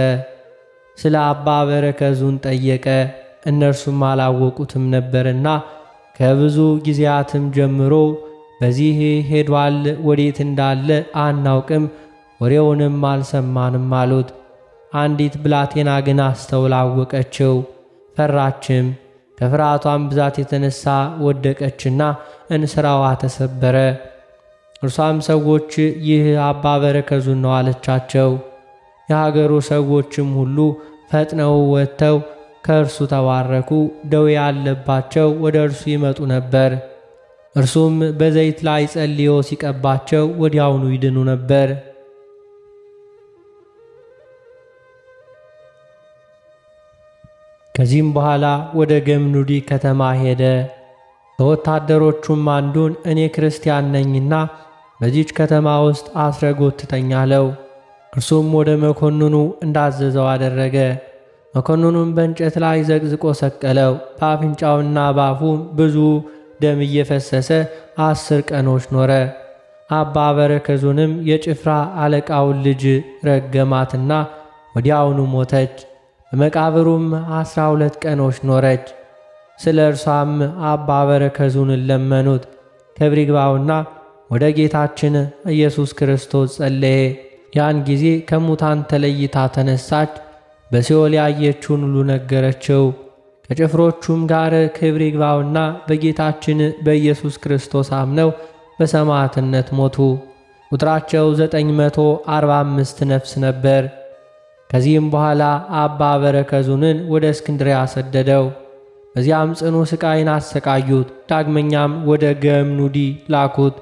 ስለ አባ በረከዙን ጠየቀ። እነርሱም አላወቁትም ነበርና ከብዙ ጊዜያትም ጀምሮ በዚህ ሄዷል፣ ወዴት እንዳለ አናውቅም፣ ወሬውንም አልሰማንም አሉት። አንዲት ብላቴና ግን አስተውላ አወቀችው፣ ፈራችም። ከፍርሃቷም ብዛት የተነሳ ወደቀችና እንስራዋ ተሰበረ። እርሷም ሰዎች ይህ አባ በረከዙን ነው አለቻቸው። የሀገሩ ሰዎችም ሁሉ ፈጥነው ወጥተው ከእርሱ ተባረኩ። ደዌ ያለባቸው ወደ እርሱ ይመጡ ነበር። እርሱም በዘይት ላይ ጸልዮ ሲቀባቸው ወዲያውኑ ይድኑ ነበር። ከዚህም በኋላ ወደ ገምኑዲ ከተማ ሄደ። ከወታደሮቹም አንዱን እኔ ክርስቲያን ነኝና በዚች ከተማ ውስጥ አስረጎትተኝ አለው። እርሱም ወደ መኮንኑ እንዳዘዘው አደረገ። መኮንኑም በእንጨት ላይ ዘቅዝቆ ሰቀለው። በአፍንጫውና በአፉም ብዙ ደም እየፈሰሰ 10 ቀኖች ኖረ። አባ በረከዙንም የጭፍራ አለቃውን ልጅ ረገማትና ወዲያውኑ ሞተች። በመቃብሩም 12 ቀኖች ኖረች። ስለ እርሷም አባ በረከዙን ለመኑት። ክብር ይግባውና ወደ ጌታችን ኢየሱስ ክርስቶስ ጸለየ። ያን ጊዜ ከሙታን ተለይታ ተነሳች። በሲኦል ያየችውን ሁሉ ነገረችው። ከጭፍሮቹም ጋር ክብር ይግባውና በጌታችን በኢየሱስ ክርስቶስ አምነው በሰማዕትነት ሞቱ። ቁጥራቸው 945 ነፍስ ነበር። ከዚህም በኋላ አባ በረከዙንን ወደ እስክንድርያ ሰደደው። በዚያም ጽኑ ሥቃይን አሰቃዩት። ዳግመኛም ወደ ገምኑዲ ላኩት።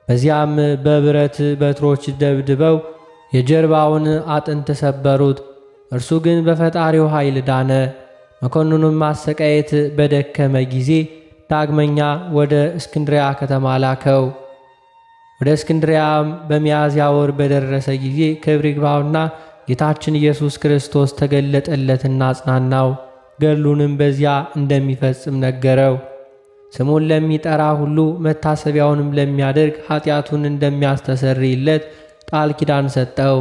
በዚያም በብረት በትሮች ደብድበው የጀርባውን አጥንት ሰበሩት። እርሱ ግን በፈጣሪው ኃይል ዳነ። መኮንኑም ማሰቃየት በደከመ ጊዜ ዳግመኛ ወደ እስክንድርያ ከተማ ላከው። ወደ እስክንድርያም በሚያዝያ ወር በደረሰ ጊዜ ክብር ይግባውና ጌታችን ኢየሱስ ክርስቶስ ተገለጠለትና አጽናናው። ገድሉንም በዚያ እንደሚፈጽም ነገረው። ስሙን ለሚጠራ ሁሉ መታሰቢያውንም ለሚያደርግ ኃጢአቱን እንደሚያስተሰርይለት ቃል ኪዳን ሰጠው።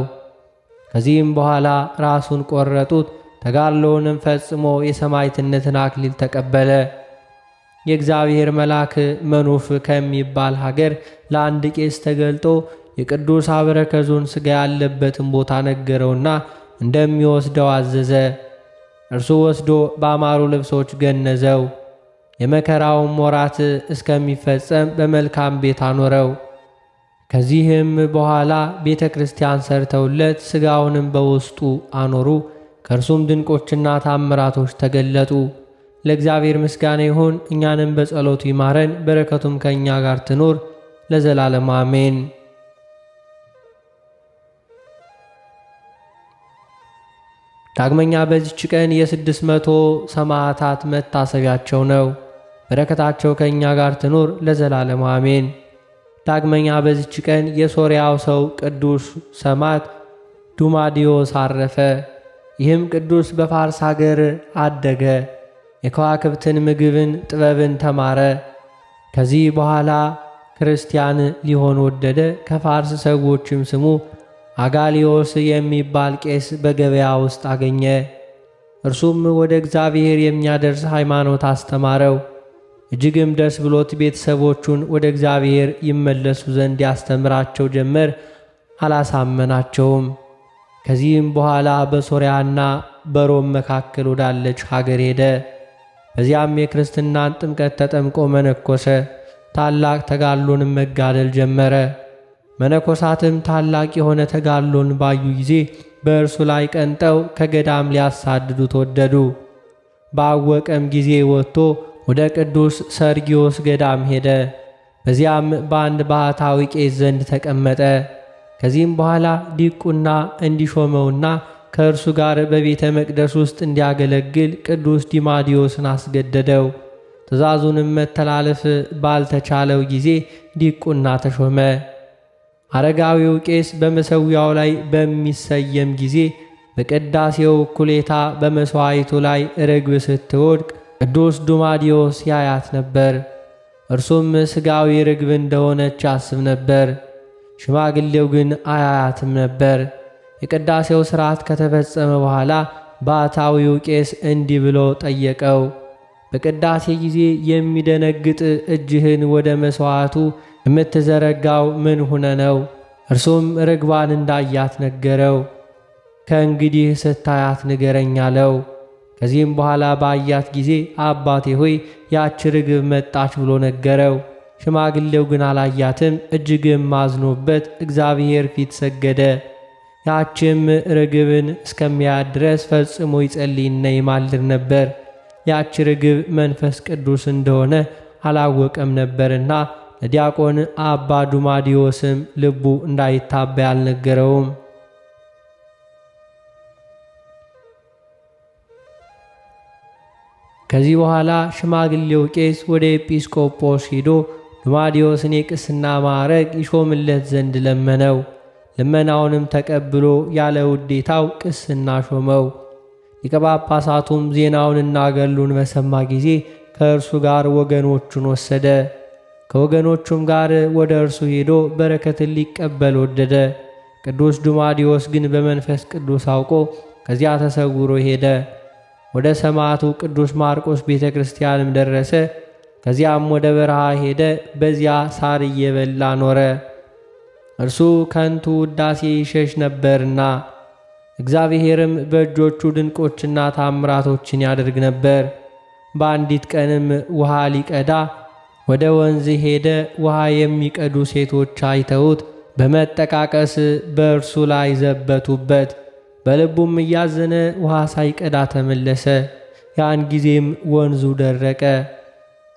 ከዚህም በኋላ ራሱን ቆረጡት። ተጋድሎውንም ፈጽሞ የሰማዕትነትን አክሊል ተቀበለ። የእግዚአብሔር መልአክ መኑፍ ከሚባል ሀገር ለአንድ ቄስ ተገልጦ የቅዱስ አበረከዙን ሥጋ ያለበትን ቦታ ነገረውና እንደሚወስደው አዘዘ። እርሱ ወስዶ በአማሩ ልብሶች ገነዘው። የመከራውም ወራት እስከሚፈጸም በመልካም ቤት አኖረው። ከዚህም በኋላ ቤተ ክርስቲያን ሰርተውለት ሥጋውንም በውስጡ አኖሩ። ከእርሱም ድንቆችና ታምራቶች ተገለጡ። ለእግዚአብሔር ምስጋና ይሁን፣ እኛንም በጸሎቱ ይማረን፣ በረከቱም ከእኛ ጋር ትኑር ለዘላለም አሜን። ዳግመኛ በዚች ቀን የ600 ሰማዕታት መታሰቢያቸው ነው። በረከታቸው ከእኛ ጋር ትኑር ለዘላለም አሜን። ዳግመኛ በዚች ቀን የሶርያው ሰው ቅዱስ ሰማዕት ዱማዲዮስ አረፈ። ይህም ቅዱስ በፋርስ አገር አደገ። የከዋክብትን ምግብን ጥበብን ተማረ። ከዚህ በኋላ ክርስቲያን ሊሆን ወደደ። ከፋርስ ሰዎችም ስሙ አጋሊዮስ የሚባል ቄስ በገበያ ውስጥ አገኘ። እርሱም ወደ እግዚአብሔር የሚያደርስ ሃይማኖት አስተማረው። እጅግም ደስ ብሎት ቤተሰቦቹን ወደ እግዚአብሔር ይመለሱ ዘንድ ያስተምራቸው ጀመር። አላሳመናቸውም። ከዚህም በኋላ በሶርያና በሮም መካከል ወዳለች ሀገር ሄደ። በዚያም የክርስትናን ጥምቀት ተጠምቆ መነኮሰ። ታላቅ ተጋድሎንም መጋደል ጀመረ። መነኮሳትም ታላቅ የሆነ ተጋድሎን ባዩ ጊዜ በእርሱ ላይ ቀንጠው ከገዳም ሊያሳድዱት ወደዱ። ባወቀም ጊዜ ወጥቶ ወደ ቅዱስ ሰርጊዮስ ገዳም ሄደ። በዚያም በአንድ ባህታዊ ቄስ ዘንድ ተቀመጠ። ከዚህም በኋላ ዲቁና እንዲሾመውና ከእርሱ ጋር በቤተ መቅደስ ውስጥ እንዲያገለግል ቅዱስ ዲማዲዮስን አስገደደው። ትእዛዙንም መተላለፍ ባልተቻለው ጊዜ ዲቁና ተሾመ። አረጋዊው ቄስ በመሠዊያው ላይ በሚሰየም ጊዜ በቅዳሴው እኩሌታ በመሥዋዕቱ ላይ ርግብ ስትወድቅ ቅዱስ ዱማዲዮስ ያያት ነበር። እርሱም ሥጋዊ ርግብ እንደሆነች ያስብ ነበር። ሽማግሌው ግን አያያትም ነበር። የቅዳሴው ሥርዓት ከተፈጸመ በኋላ ባሕታዊው ቄስ እንዲህ ብሎ ጠየቀው። በቅዳሴ ጊዜ የሚደነግጥ እጅህን ወደ መሥዋዕቱ የምትዘረጋው ምን ሆነ ነው? እርሱም ርግቧን እንዳያት ነገረው። ከእንግዲህ ስታያት ንገረኝ አለው። ከዚህም በኋላ ባያት ጊዜ አባቴ ሆይ ያች ርግብ መጣች ብሎ ነገረው። ሽማግሌው ግን አላያትም። እጅግም አዝኖበት እግዚአብሔር ፊት ሰገደ። ያችም ርግብን እስከሚያያት ድረስ ፈጽሞ ይጸልይና ይማልድ ነበር። ያች ርግብ መንፈስ ቅዱስ እንደሆነ አላወቀም ነበርና ለዲያቆን አባ ዱማዲዮስም ልቡ እንዳይታበይ አልነገረውም። ከዚህ በኋላ ሽማግሌው ቄስ ወደ ኤጲስቆጶስ ሄዶ ዱማዲዮስን የቅስና ማዕረግ ይሾምለት ዘንድ ለመነው። ልመናውንም ተቀብሎ ያለ ውዴታው ቅስና ሾመው። ሊቀ ጳጳሳቱም ዜናውንና ገድሉን በሰማ ጊዜ ከእርሱ ጋር ወገኖቹን ወሰደ። ከወገኖቹም ጋር ወደ እርሱ ሄዶ በረከትን ሊቀበል ወደደ። ቅዱስ ዱማዲዮስ ግን በመንፈስ ቅዱስ አውቆ ከዚያ ተሰውሮ ሄደ። ወደ ሰማዕቱ ቅዱስ ማርቆስ ቤተ ክርስቲያንም ደረሰ። ከዚያም ወደ በረሃ ሄደ። በዚያ ሳር እየበላ ኖረ። እርሱ ከንቱ ውዳሴ ይሸሽ ነበርና፣ እግዚአብሔርም በእጆቹ ድንቆችና ታምራቶችን ያደርግ ነበር። በአንዲት ቀንም ውሃ ሊቀዳ ወደ ወንዝ ሄደ። ውሃ የሚቀዱ ሴቶች አይተውት በመጠቃቀስ በእርሱ ላይ ዘበቱበት። በልቡም እያዘነ ውሃ ሳይቀዳ ተመለሰ። ያን ጊዜም ወንዙ ደረቀ።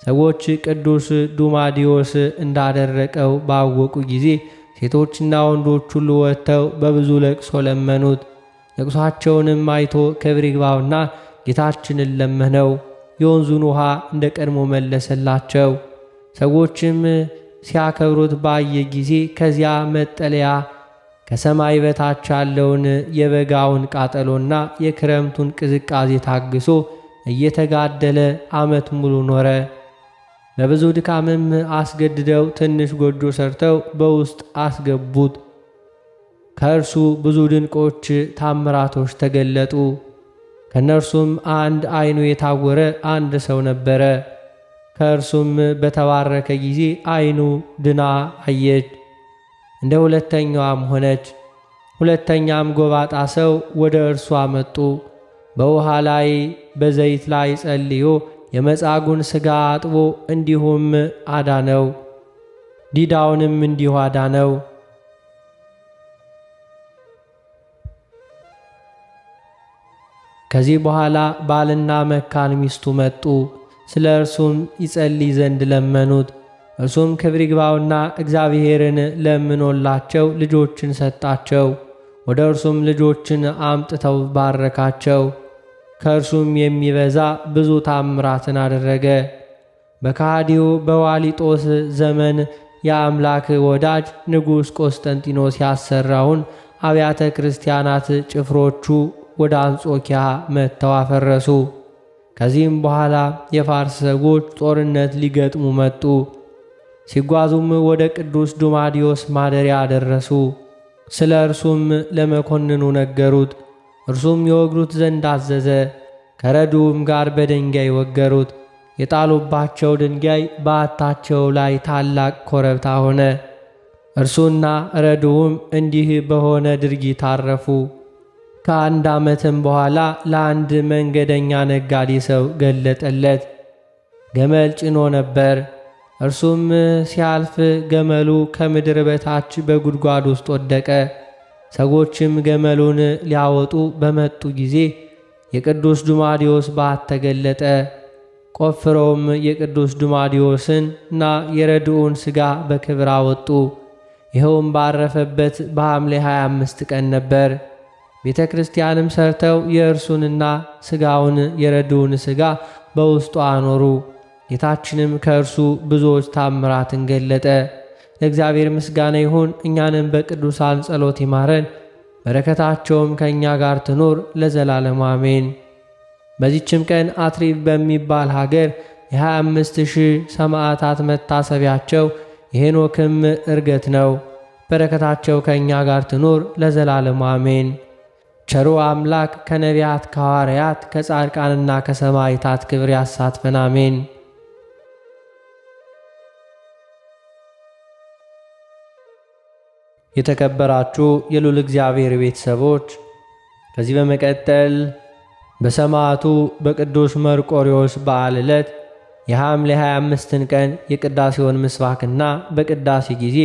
ሰዎች ቅዱስ ዱማዲዮስ እንዳደረቀው ባወቁ ጊዜ ሴቶችና ወንዶች ሁሉ ወጥተው በብዙ ለቅሶ ለመኑት። ለቅሷቸውንም አይቶ ክብር ይግባውና ጌታችንን ለመነው። የወንዙን ውሃ እንደ ቀድሞ መለሰላቸው። ሰዎችም ሲያከብሩት ባየ ጊዜ ከዚያ መጠለያ ከሰማይ በታች ያለውን የበጋውን ቃጠሎና የክረምቱን ቅዝቃዜ ታግሶ እየተጋደለ ዓመት ሙሉ ኖረ። በብዙ ድካምም አስገድደው ትንሽ ጎጆ ሰርተው በውስጥ አስገቡት። ከእርሱ ብዙ ድንቆች ታምራቶች ተገለጡ። ከእነርሱም አንድ ዓይኑ የታወረ አንድ ሰው ነበረ። ከእርሱም በተባረከ ጊዜ ዓይኑ ድና አየች፣ እንደ ሁለተኛዋም ሆነች። ሁለተኛም ጎባጣ ሰው ወደ እርሱ አመጡ። በውሃ ላይ በዘይት ላይ ጸልዮ የመጻጉን ሥጋ አጥቦ እንዲሁም አዳነው። ዲዳውንም እንዲሁ አዳነው። ከዚህ በኋላ ባልና መካን ሚስቱ መጡ። ስለ እርሱም ይጸልይ ዘንድ ለመኑት። እርሱም ክብር ይግባውና እግዚአብሔርን ለምኖላቸው ልጆችን ሰጣቸው። ወደ እርሱም ልጆችን አምጥተው ባረካቸው። ከእርሱም የሚበዛ ብዙ ታምራትን አደረገ። በከሃዲው በዋሊጦስ ዘመን የአምላክ ወዳጅ ንጉሥ ቆስጠንጢኖስ ያሰራውን አብያተ ክርስቲያናት ጭፍሮቹ ወደ አንጾኪያ መጥተው አፈረሱ። ከዚህም በኋላ የፋርስ ሰዎች ጦርነት ሊገጥሙ መጡ። ሲጓዙም ወደ ቅዱስ ዱማዲዮስ ማደሪያ ደረሱ። ስለ እርሱም ለመኮንኑ ነገሩት። እርሱም የወግሩት ዘንድ አዘዘ። ከረዱውም ጋር በድንጋይ ወገሩት። የጣሉባቸው ድንጋይ በዓታቸው ላይ ታላቅ ኮረብታ ሆነ። እርሱና ረዱውም እንዲህ በሆነ ድርጊት አረፉ። ከአንድ ዓመትም በኋላ ለአንድ መንገደኛ ነጋዴ ሰው ገለጠለት። ገመል ጭኖ ነበር። እርሱም ሲያልፍ ገመሉ ከምድር በታች በጉድጓድ ውስጥ ወደቀ። ሰዎችም ገመሉን ሊያወጡ በመጡ ጊዜ የቅዱስ ዱማዲዮስ በዓት ተገለጠ። ቆፍረውም የቅዱስ ዱማዲዮስንና የረድኡን ሥጋ በክብር አወጡ። ይኸውም ባረፈበት በሐምሌ 25 ቀን ነበር። ቤተ ክርስቲያንም ሰርተው የእርሱንና ሥጋውን የረድኡን ሥጋ በውስጡ አኖሩ። ጌታችንም ከእርሱ ብዙዎች ታምራትን ገለጠ። ለእግዚአብሔር ምስጋና ይሁን። እኛንም በቅዱሳን ጸሎት ይማረን፣ በረከታቸውም ከእኛ ጋር ትኖር ለዘላለሙ አሜን። በዚችም ቀን አትሪብ በሚባል ሀገር የ25,000 ሰማዕታት መታሰቢያቸው የሄኖክም ዕርገት ነው። በረከታቸው ከእኛ ጋር ትኖር ለዘላለሙ አሜን። ቸሩ አምላክ ከነቢያት ከሐዋርያት ከጻድቃንና ከሰማዕታት ክብር ያሳትፈን አሜን። የተከበራችሁ የልዑል እግዚአብሔር ቤተሰቦች፣ ከዚህ በመቀጠል በሰማዕቱ በቅዱስ መርቆሬዎስ በዓል ዕለት የሐምሌ 25ን ቀን የቅዳሴውን ምስባክና በቅዳሴ ጊዜ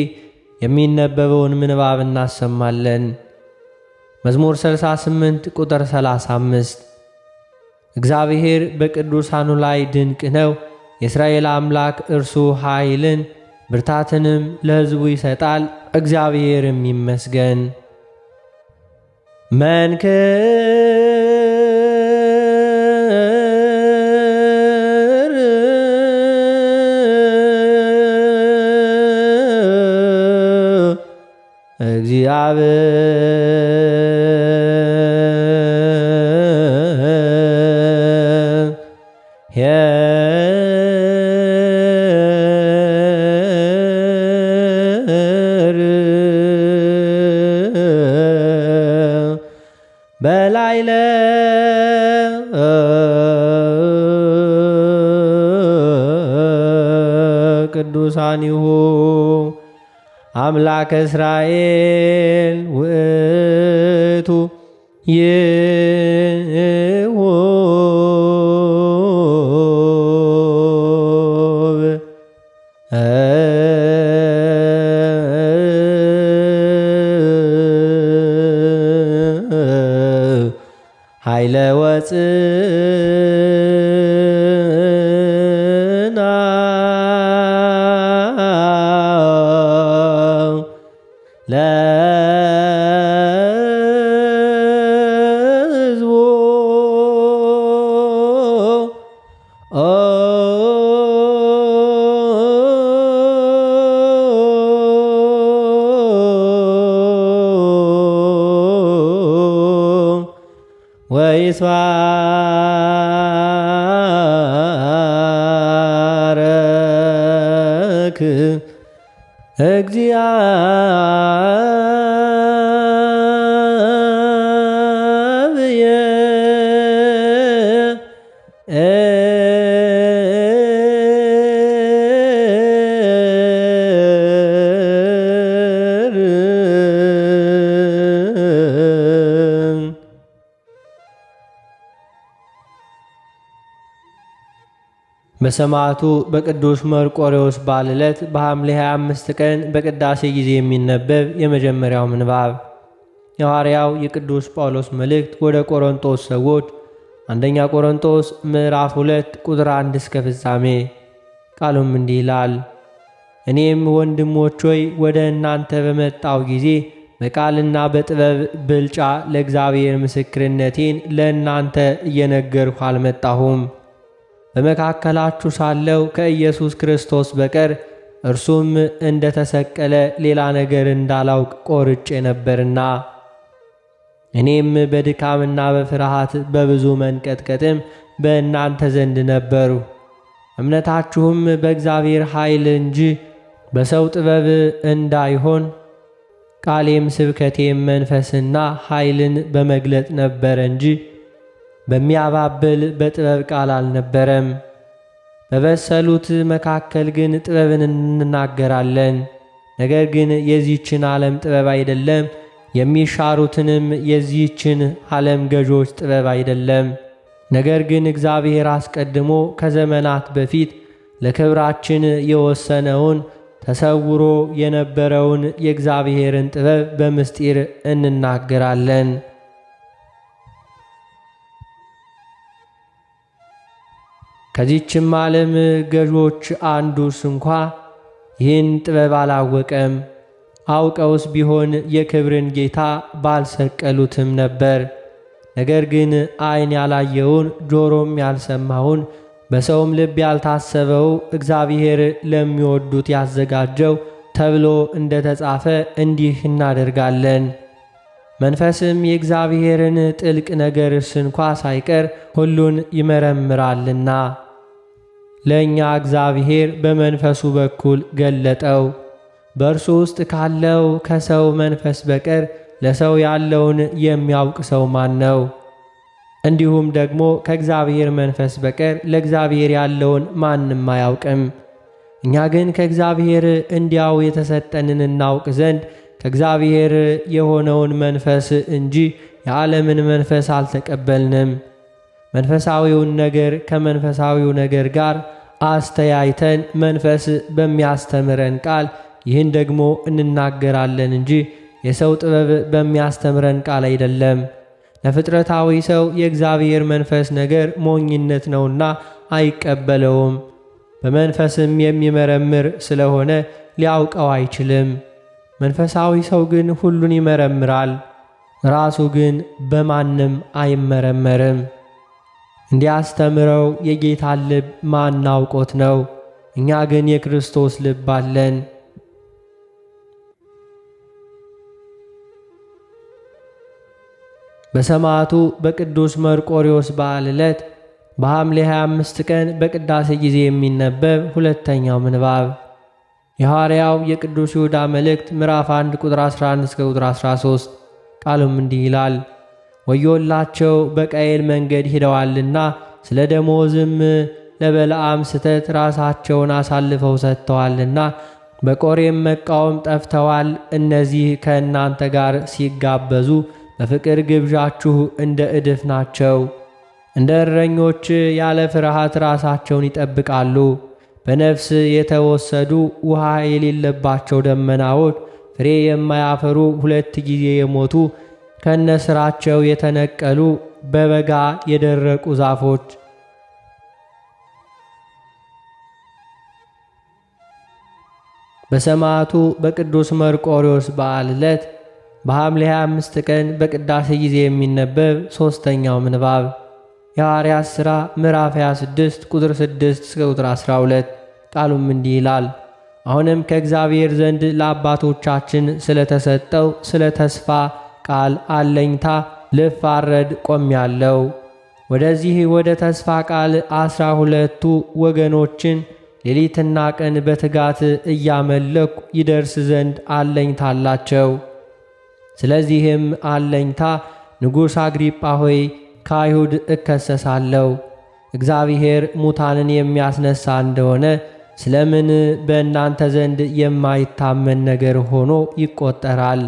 የሚነበበውን ምንባብ እናሰማለን። መዝሙር 68 ቁጥር 35 እግዚአብሔር በቅዱሳኑ ላይ ድንቅ ነው። የእስራኤል አምላክ እርሱ ኃይልን ብርታትንም ለሕዝቡ ይሰጣል። እግዚአብሔርም ይመስገን። መንክር በላይለ ቅዱሳኒሁ አምላከ እስራኤል ውእቱ ይሁብ ኃይለ ወፅናዕ ለሕዝቡ ወይትባረክ በሰማዕቱ በቅዱስ መርቆሬዎስ በዓል ዕለት በሐምሌ 25 ቀን በቅዳሴ ጊዜ የሚነበብ የመጀመሪያው ምንባብ የሐዋርያው የቅዱስ ጳውሎስ መልእክት ወደ ቆሮንቶስ ሰዎች አንደኛ ቆሮንቶስ ምዕራፍ 2 ቁጥር 1 እስከ ፍጻሜ። ቃሉም እንዲህ ይላል። እኔም ወንድሞች ሆይ ወደ እናንተ በመጣው ጊዜ በቃልና በጥበብ ብልጫ ለእግዚአብሔር ምስክርነቴን ለእናንተ እየነገርሁ አልመጣሁም። በመካከላችሁ ሳለው ከኢየሱስ ክርስቶስ በቀር እርሱም እንደ ተሰቀለ ሌላ ነገር እንዳላውቅ ቆርጬ ነበርና፣ እኔም በድካምና በፍርሃት በብዙ መንቀጥቀጥም በእናንተ ዘንድ ነበሩ። እምነታችሁም በእግዚአብሔር ኃይል እንጂ በሰው ጥበብ እንዳይሆን ቃሌም ስብከቴም መንፈስና ኃይልን በመግለጥ ነበረ እንጂ በሚያባብል በጥበብ ቃል አልነበረም። በበሰሉት መካከል ግን ጥበብን እንናገራለን። ነገር ግን የዚህችን ዓለም ጥበብ አይደለም፣ የሚሻሩትንም የዚህችን ዓለም ገዦች ጥበብ አይደለም። ነገር ግን እግዚአብሔር አስቀድሞ ከዘመናት በፊት ለክብራችን የወሰነውን ተሰውሮ የነበረውን የእግዚአብሔርን ጥበብ በምስጢር እንናገራለን። ከዚህችም ዓለም ገዦች አንዱስ እንኳ ይህን ጥበብ አላወቀም። አውቀውስ ቢሆን የክብርን ጌታ ባልሰቀሉትም ነበር። ነገር ግን ዓይን ያላየውን ጆሮም ያልሰማውን በሰውም ልብ ያልታሰበው እግዚአብሔር ለሚወዱት ያዘጋጀው ተብሎ እንደ ተጻፈ እንዲህ እናደርጋለን። መንፈስም የእግዚአብሔርን ጥልቅ ነገርስ እንኳ ሳይቀር ሁሉን ይመረምራልና ለእኛ እግዚአብሔር በመንፈሱ በኩል ገለጠው። በእርሱ ውስጥ ካለው ከሰው መንፈስ በቀር ለሰው ያለውን የሚያውቅ ሰው ማን ነው? እንዲሁም ደግሞ ከእግዚአብሔር መንፈስ በቀር ለእግዚአብሔር ያለውን ማንም አያውቅም። እኛ ግን ከእግዚአብሔር እንዲያው የተሰጠንን እናውቅ ዘንድ ከእግዚአብሔር የሆነውን መንፈስ እንጂ የዓለምን መንፈስ አልተቀበልንም። መንፈሳዊውን ነገር ከመንፈሳዊው ነገር ጋር አስተያይተን መንፈስ በሚያስተምረን ቃል ይህን ደግሞ እንናገራለን እንጂ የሰው ጥበብ በሚያስተምረን ቃል አይደለም። ለፍጥረታዊ ሰው የእግዚአብሔር መንፈስ ነገር ሞኝነት ነውና አይቀበለውም። በመንፈስም የሚመረምር ስለሆነ ሊያውቀው አይችልም። መንፈሳዊ ሰው ግን ሁሉን ይመረምራል፣ ራሱ ግን በማንም አይመረመርም። እንዲያስተምረው የጌታን ልብ ማን አውቆት ነው? እኛ ግን የክርስቶስ ልብ አለን። በሰማዕቱ በቅዱስ መርቆሬዎስ በዓል ዕለት በሐምሌ 25 ቀን በቅዳሴ ጊዜ የሚነበብ ሁለተኛው ምንባብ የሐዋርያው የቅዱስ ይሁዳ መልእክት ምዕራፍ 1 ቁጥር 11 እስከ ቁጥር 13። ቃሉም እንዲህ ይላል። ወዮላቸው በቃየል መንገድ ሄደዋልና ስለ ደሞዝም ለበለዓም ስተት ራሳቸውን አሳልፈው ሰጥተዋልና በቆሬም መቃወም ጠፍተዋል። እነዚህ ከእናንተ ጋር ሲጋበዙ በፍቅር ግብዣችሁ እንደ እድፍ ናቸው። እንደ እረኞች ያለ ፍርሃት ራሳቸውን ይጠብቃሉ። በነፍስ የተወሰዱ ውሃ የሌለባቸው ደመናዎች፣ ፍሬ የማያፈሩ 2 ጊዜ የሞቱ ከነስራቸው የተነቀሉ በበጋ የደረቁ ዛፎች። በሰማዕቱ በቅዱስ መርቆሬዎስ በዓል ዕለት በሐምሌ 25 ቀን በቅዳሴ ጊዜ የሚነበብ ሦስተኛው ምንባብ የሐዋርያት ሥራ ምዕራፍ 26 ቁጥር 6 እስከ ቁጥር 12። ቃሉም እንዲህ ይላል። አሁንም ከእግዚአብሔር ዘንድ ለአባቶቻችን ስለተሰጠው ስለ ተስፋ ቃል አለኝታ ልፋረድ ቆሜያለሁ። ወደዚህ ወደ ተስፋ ቃል 12ቱ ወገኖችን ሌሊትና ቀን በትጋት እያመለኩ ይደርስ ዘንድ አለኝታ አላቸው። ስለዚህም አለኝታ ንጉሥ አግሪጳ ሆይ ከአይሁድ እከሰሳለሁ። እግዚአብሔር ሙታንን የሚያስነሳ እንደሆነ ስለምን በእናንተ ዘንድ የማይታመን ነገር ሆኖ ይቆጠራል?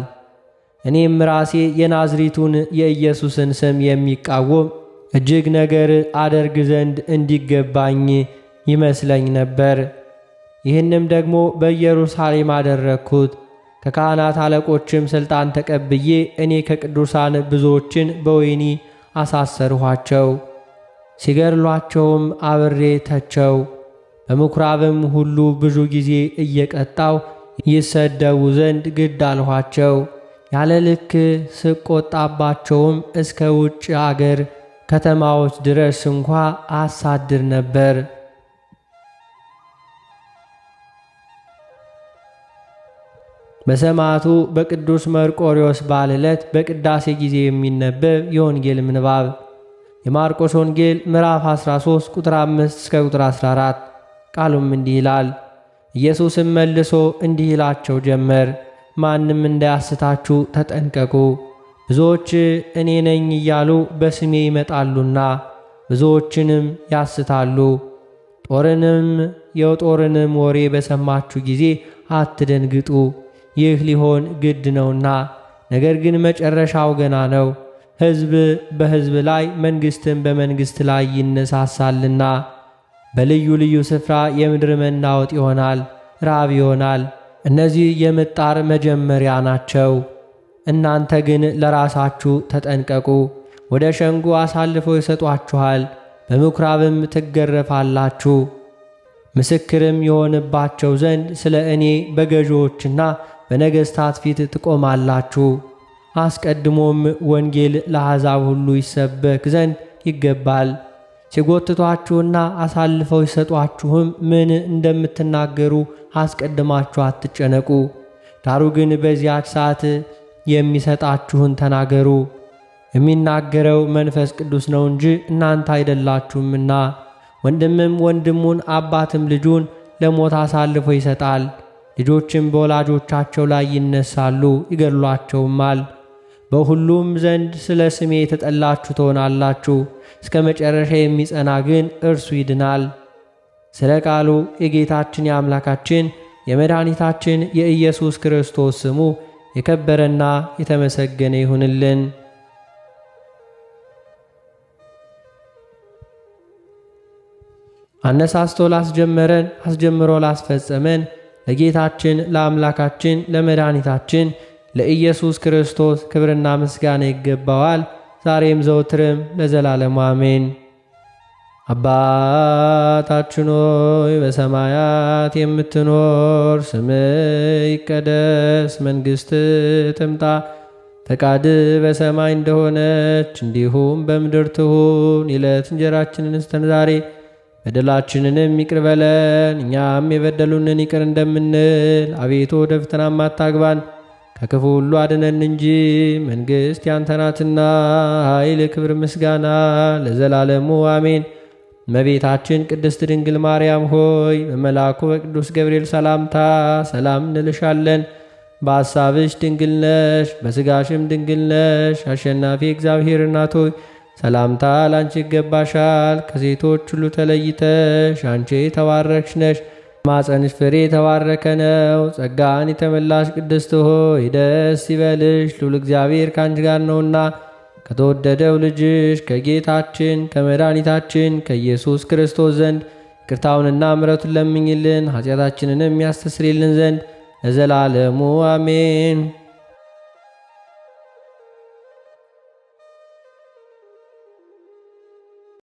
እኔም ራሴ የናዝሪቱን የኢየሱስን ስም የሚቃወም እጅግ ነገር አደርግ ዘንድ እንዲገባኝ ይመስለኝ ነበር። ይህንም ደግሞ በኢየሩሳሌም አደረግኩት። ከካህናት አለቆችም ሥልጣን ተቀብዬ እኔ ከቅዱሳን ብዙዎችን በወህኒ አሳሰርኋቸው። ሲገድሏቸውም አብሬ ተቸው። በምኵራብም ሁሉ ብዙ ጊዜ እየቀጣው ይሰደቡ ዘንድ ግድ አልኋቸው። ያለ ልክ ስቆጣባቸውም እስከ ውጭ አገር ከተማዎች ድረስ እንኳ አሳድር ነበር። በሰማዕቱ በቅዱስ መርቆሬዎስ በዓል ዕለት በቅዳሴ ጊዜ የሚነበብ የወንጌል ምንባብ የማርቆስ ወንጌል ምዕራፍ 13 ቁጥር 5 እስከ ቁጥር 14። ቃሉም እንዲህ ይላል። ኢየሱስም መልሶ እንዲህ ይላቸው ጀመር፣ ማንም እንዳያስታችሁ ተጠንቀቁ። ብዙዎች እኔ ነኝ እያሉ በስሜ ይመጣሉና ብዙዎችንም ያስታሉ። የጦርንም ወሬ በሰማችሁ ጊዜ አትደንግጡ፣ ይህ ሊሆን ግድ ነውና። ነገር ግን መጨረሻው ገና ነው። ሕዝብ በሕዝብ ላይ መንግሥትም በመንግሥት ላይ ይነሳሳልና በልዩ ልዩ ስፍራ የምድር መናወጥ ይሆናል፣ ራብ ይሆናል። እነዚህ የምጣር መጀመሪያ ናቸው። እናንተ ግን ለራሳችሁ ተጠንቀቁ። ወደ ሸንጎ አሳልፈው ይሰጧችኋል፣ በምኵራብም ትገረፋላችሁ። ምስክርም የሆንባቸው ዘንድ ስለ እኔ በገዢዎችና በነገሥታት ፊት ትቆማላችሁ። አስቀድሞም ወንጌል ለአሕዛብ ሁሉ ይሰበክ ዘንድ ይገባል። ሲጎትቷችሁና አሳልፈው ይሰጧችሁም ምን እንደምትናገሩ አስቀድማችሁ አትጨነቁ። ዳሩ ግን በዚያች ሰዓት የሚሰጣችሁን ተናገሩ። የሚናገረው መንፈስ ቅዱስ ነው እንጂ እናንተ አይደላችሁምና። ወንድምም ወንድሙን አባትም ልጁን ለሞት አሳልፎ ይሰጣል። ልጆችም በወላጆቻቸው ላይ ይነሳሉ፣ ይገድሏቸውማል። በሁሉም ዘንድ ስለ ስሜ የተጠላችሁ ትሆናላችሁ። እስከ መጨረሻ የሚጸና ግን እርሱ ይድናል። ስለ ቃሉ የጌታችን የአምላካችን የመድኃኒታችን የኢየሱስ ክርስቶስ ስሙ የከበረና የተመሰገነ ይሁንልን። አነሳስቶ ላስጀመረን አስጀምሮ ላስፈጸመን ለጌታችን ለአምላካችን ለመድኃኒታችን ለኢየሱስ ክርስቶስ ክብርና ምስጋና ይገባዋል፣ ዛሬም ዘውትርም ለዘላለሙ አሜን። አባታችን ሆይ በሰማያት የምትኖር፣ ስምህ ይቀደስ፣ መንግሥትህ ትምጣ፣ ፈቃድህ በሰማይ እንደሆነች እንዲሁም በምድር ትሁን። የዕለት እንጀራችንን ስጠን ዛሬ፣ በደላችንንም ይቅር በለን እኛም የበደሉንን ይቅር እንደምንል። አቤቱ ወደ ፈተናም አታግባን ከክፉ ሁሉ አድነን እንጂ መንግሥት ያንተ ናትና፣ ኃይል፣ ክብር፣ ምስጋና ለዘላለሙ አሜን። እመቤታችን ቅድስት ድንግል ማርያም ሆይ በመልአኩ በቅዱስ ገብርኤል ሰላምታ ሰላም እንልሻለን። በሐሳብሽ ድንግል ነሽ፣ በሥጋሽም ድንግል ነሽ። አሸናፊ እግዚአብሔር እናት ሆይ ሰላምታ ላንቺ ይገባሻል። ከሴቶች ሁሉ ተለይተሽ አንቺ የተባረክሽ ነሽ። ማፀንሽ ፍሬ የተባረከ ነው። ጸጋን የተመላሽ ቅድስት ሆይ ደስ ይበልሽ፣ ልዑል እግዚአብሔር ከአንቺ ጋር ነውና ከተወደደው ልጅሽ ከጌታችን ከመድኃኒታችን ከኢየሱስ ክርስቶስ ዘንድ ይቅርታውንና ምሕረቱን ለምኝልን ኃጢአታችንንም ያስተሰርይልን ዘንድ ለዘላለሙ አሜን።